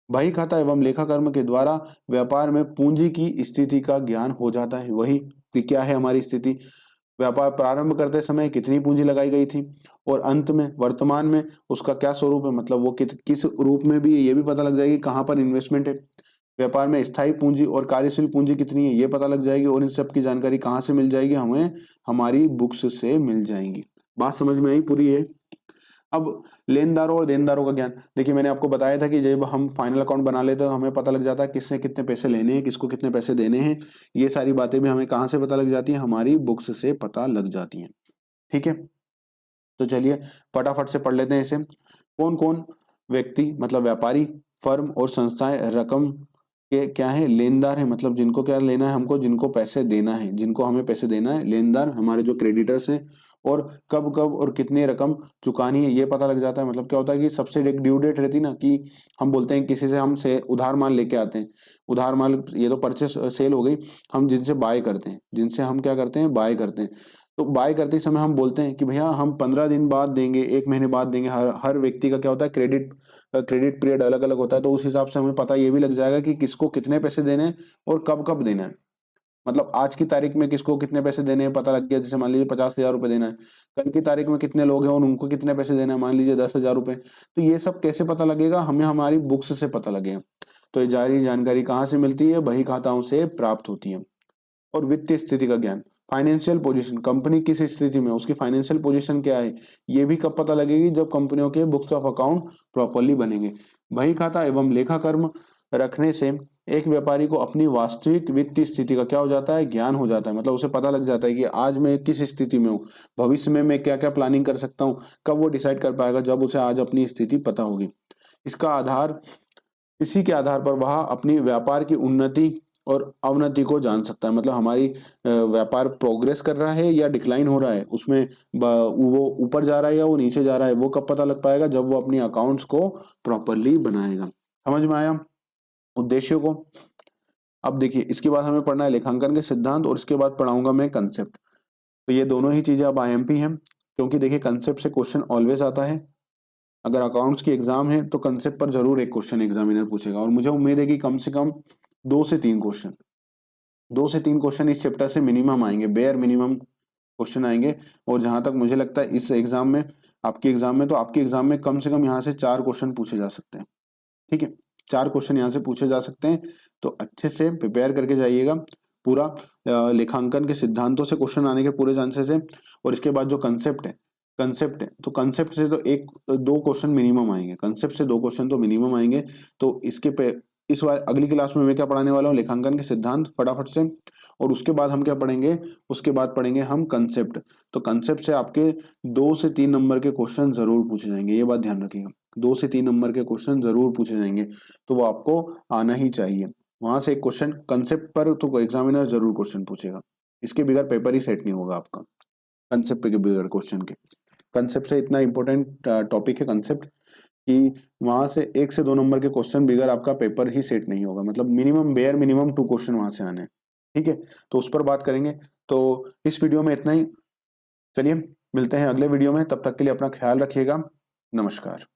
S1: बही खाता एवं लेखा कर्म के द्वारा व्यापार में पूंजी की स्थिति का ज्ञान हो जाता है। वही कि क्या है हमारी स्थिति, व्यापार प्रारंभ करते समय कितनी पूंजी लगाई गई थी, और अंत में वर्तमान में उसका क्या स्वरूप है, मतलब वो किस रूप में भी है, ये भी पता लग जाएगी, कहाँ पर इन्वेस्टमेंट है। व्यापार में स्थायी पूंजी और कार्यशील पूंजी कितनी है, ये पता लग जाएगी, और इन सब की जानकारी कहाँ से मिल जाएगी, हमें हमारी बुक्स से मिल जाएंगी। बात समझ में आई पूरी है। अब लेनदारों और देनदारों का ज्ञान, देखिए मैंने आपको बताया था कि जब हम फाइनल अकाउंट बना लेते हैं तो हमें पता लग जाता है किससे कितने पैसे लेने हैं, किसको कितने पैसे देने हैं। ये सारी बातें भी हमें कहाँ से पता लग जाती हैं, हमारी बुक्स से पता लग जाती हैं। ठीक है, तो चलिए फटाफट से पढ़ लेते हैं इसे। कौन कौन व्यक्ति, मतलब व्यापारी, फर्म और संस्थाएं रकम के क्या है, लेनदार है, मतलब जिनको क्या लेना है हमको, जिनको पैसे देना है, जिनको हमें पैसे देना है, लेनदार हमारे जो क्रेडिटर्स हैं। और कब कब और कितनी रकम चुकानी है, ये पता लग जाता है। मतलब क्या होता है कि सबसे एक ड्यू डेट रहती है ना, कि हम बोलते हैं किसी से हम से उधार माल लेके आते हैं, उधार माल, ये तो परचेस सेल हो गई, हम जिनसे बाय करते हैं, जिनसे हम क्या करते हैं, बाय करते हैं। तो बाय करते समय हम बोलते हैं कि भैया हम 15 दिन बाद देंगे, 1 महीने बाद देंगे। हर हर व्यक्ति का क्या होता है, क्रेडिट पीरियड अलग अलग होता है, तो उस हिसाब से हमें पता ये भी लग जाएगा कि किसको कितने पैसे देने हैं और कब कब देना है। मतलब आज की तारीख में किसको कितने पैसे देने हैं पता लग गया, जैसे मान लीजिए 50,000 रुपए देना है। कल की तारीख में कितने लोग हैं और उनको कितने पैसे देना है, मान लीजिए 10,000 रुपए। तो ये सब कैसे पता लगेगा, हमें हमारी बुक्स से पता लगेगा। तो ये जारी जानकारी कहाँ से मिलती है, बही खाताओं से प्राप्त होती है। और वित्तीय स्थिति का ज्ञान, फाइनेंशियल पोजीशन, कंपनी किस स्थिति में, उसकी फाइनेंशियल पोजीशन क्या है, ये भी कब पता लगेगी, जब कंपनियों के बुक्स ऑफ अकाउंट प्रॉपरली बनेंगे। बही खाता एवं लेखा कर्म रखने से एक व्यापारी को अपनी वास्तविक वित्तीय स्थिति का क्या हो जाता है, ज्ञान हो जाता है। मतलब उसे पता लग जाता है कि आज मैं किस स्थिति में हूँ, भविष्य में मैं क्या क्या प्लानिंग कर सकता हूँ। कब वो डिसाइड कर पाएगा, जब उसे आज अपनी स्थिति पता होगी। इसका आधार, इसी के आधार पर वह अपनी व्यापार की उन्नति और अवनति को जान सकता है। मतलब हमारी व्यापार प्रोग्रेस कर रहा है या डिक्लाइन हो रहा है, उसमें वो ऊपर जा रहा है या वो नीचे जा रहा है, वो कब पता लग पाएगा, जब वो अपनी अकाउंट्स को प्रॉपरली बनाएगा। समझ में आया उद्देश्यों को। अब देखिए इसके बाद हमें पढ़ना है लेखांकन के सिद्धांत, और इसके बाद पढ़ाऊंगा मैं कंसेप्ट। तो ये दोनों ही चीजें अब आईएमपी हैं, क्योंकि देखिए कंसेप्ट से क्वेश्चन ऑलवेज आता है। अगर अकाउंट्स की एग्जाम है तो कंसेप्ट पर जरूर एक क्वेश्चन एग्जामिनर पूछेगा, और मुझे उम्मीद है कि कम से कम 2 से 3 क्वेश्चन, 2 से 3 क्वेश्चन इस चैप्टर से मिनिमम आएंगे, बेयर मिनिमम क्वेश्चन आएंगे। और जहां तक मुझे लगता है इस एग्जाम में, आपकी एग्जाम में, तो आपकी एग्जाम में कम से कम यहाँ से 4 क्वेश्चन पूछे जा सकते हैं। ठीक है, 4 क्वेश्चन यहाँ से पूछे जा सकते हैं। तो अच्छे से प्रिपेयर करके जाइएगा। पूरा लेखांकन के सिद्धांतों से क्वेश्चन आने के पूरे चांसेस है। और इसके बाद जो कंसेप्ट है तो कंसेप्ट से तो 1-2 क्वेश्चन मिनिमम आएंगे, कंसेप्ट से 2 क्वेश्चन तो मिनिमम आएंगे। तो इसके पे इस बार अगली क्लास में मैं क्या पढ़ाने वाला हूँ, लेखांकन के सिद्धांत फटाफट से। और उसके बाद हम क्या पढ़ेंगे, उसके बाद पढ़ेंगे हम कंसेप्ट। तो कंसेप्ट से आपके 2 से 3 नंबर के क्वेश्चन जरूर पूछे जाएंगे, ये बात ध्यान रखिएगा। 2 से 3 नंबर के क्वेश्चन जरूर पूछे जाएंगे, तो वो आपको आना ही चाहिए। वहां से एक क्वेश्चन कंसेप्ट पर तो एग्जामिनर जरूर क्वेश्चन पूछेगा, इसके बगैर पेपर ही सेट नहीं होगा आपका, कंसेप्ट के बगैर क्वेश्चन के। कंसेप्ट से इतना इंपॉर्टेंट टॉपिक है कंसेप्ट, कि वहां से 1 से 2 नंबर के क्वेश्चन बगैर आपका पेपर ही सेट नहीं होगा। मतलब मिनिमम बेयर मिनिमम 2 क्वेश्चन वहां से आने हैं। ठीक है, तो उस पर बात करेंगे। तो इस वीडियो में इतना ही। चलिए मिलते हैं अगले वीडियो में, तब तक के लिए अपना ख्याल रखिएगा। नमस्कार।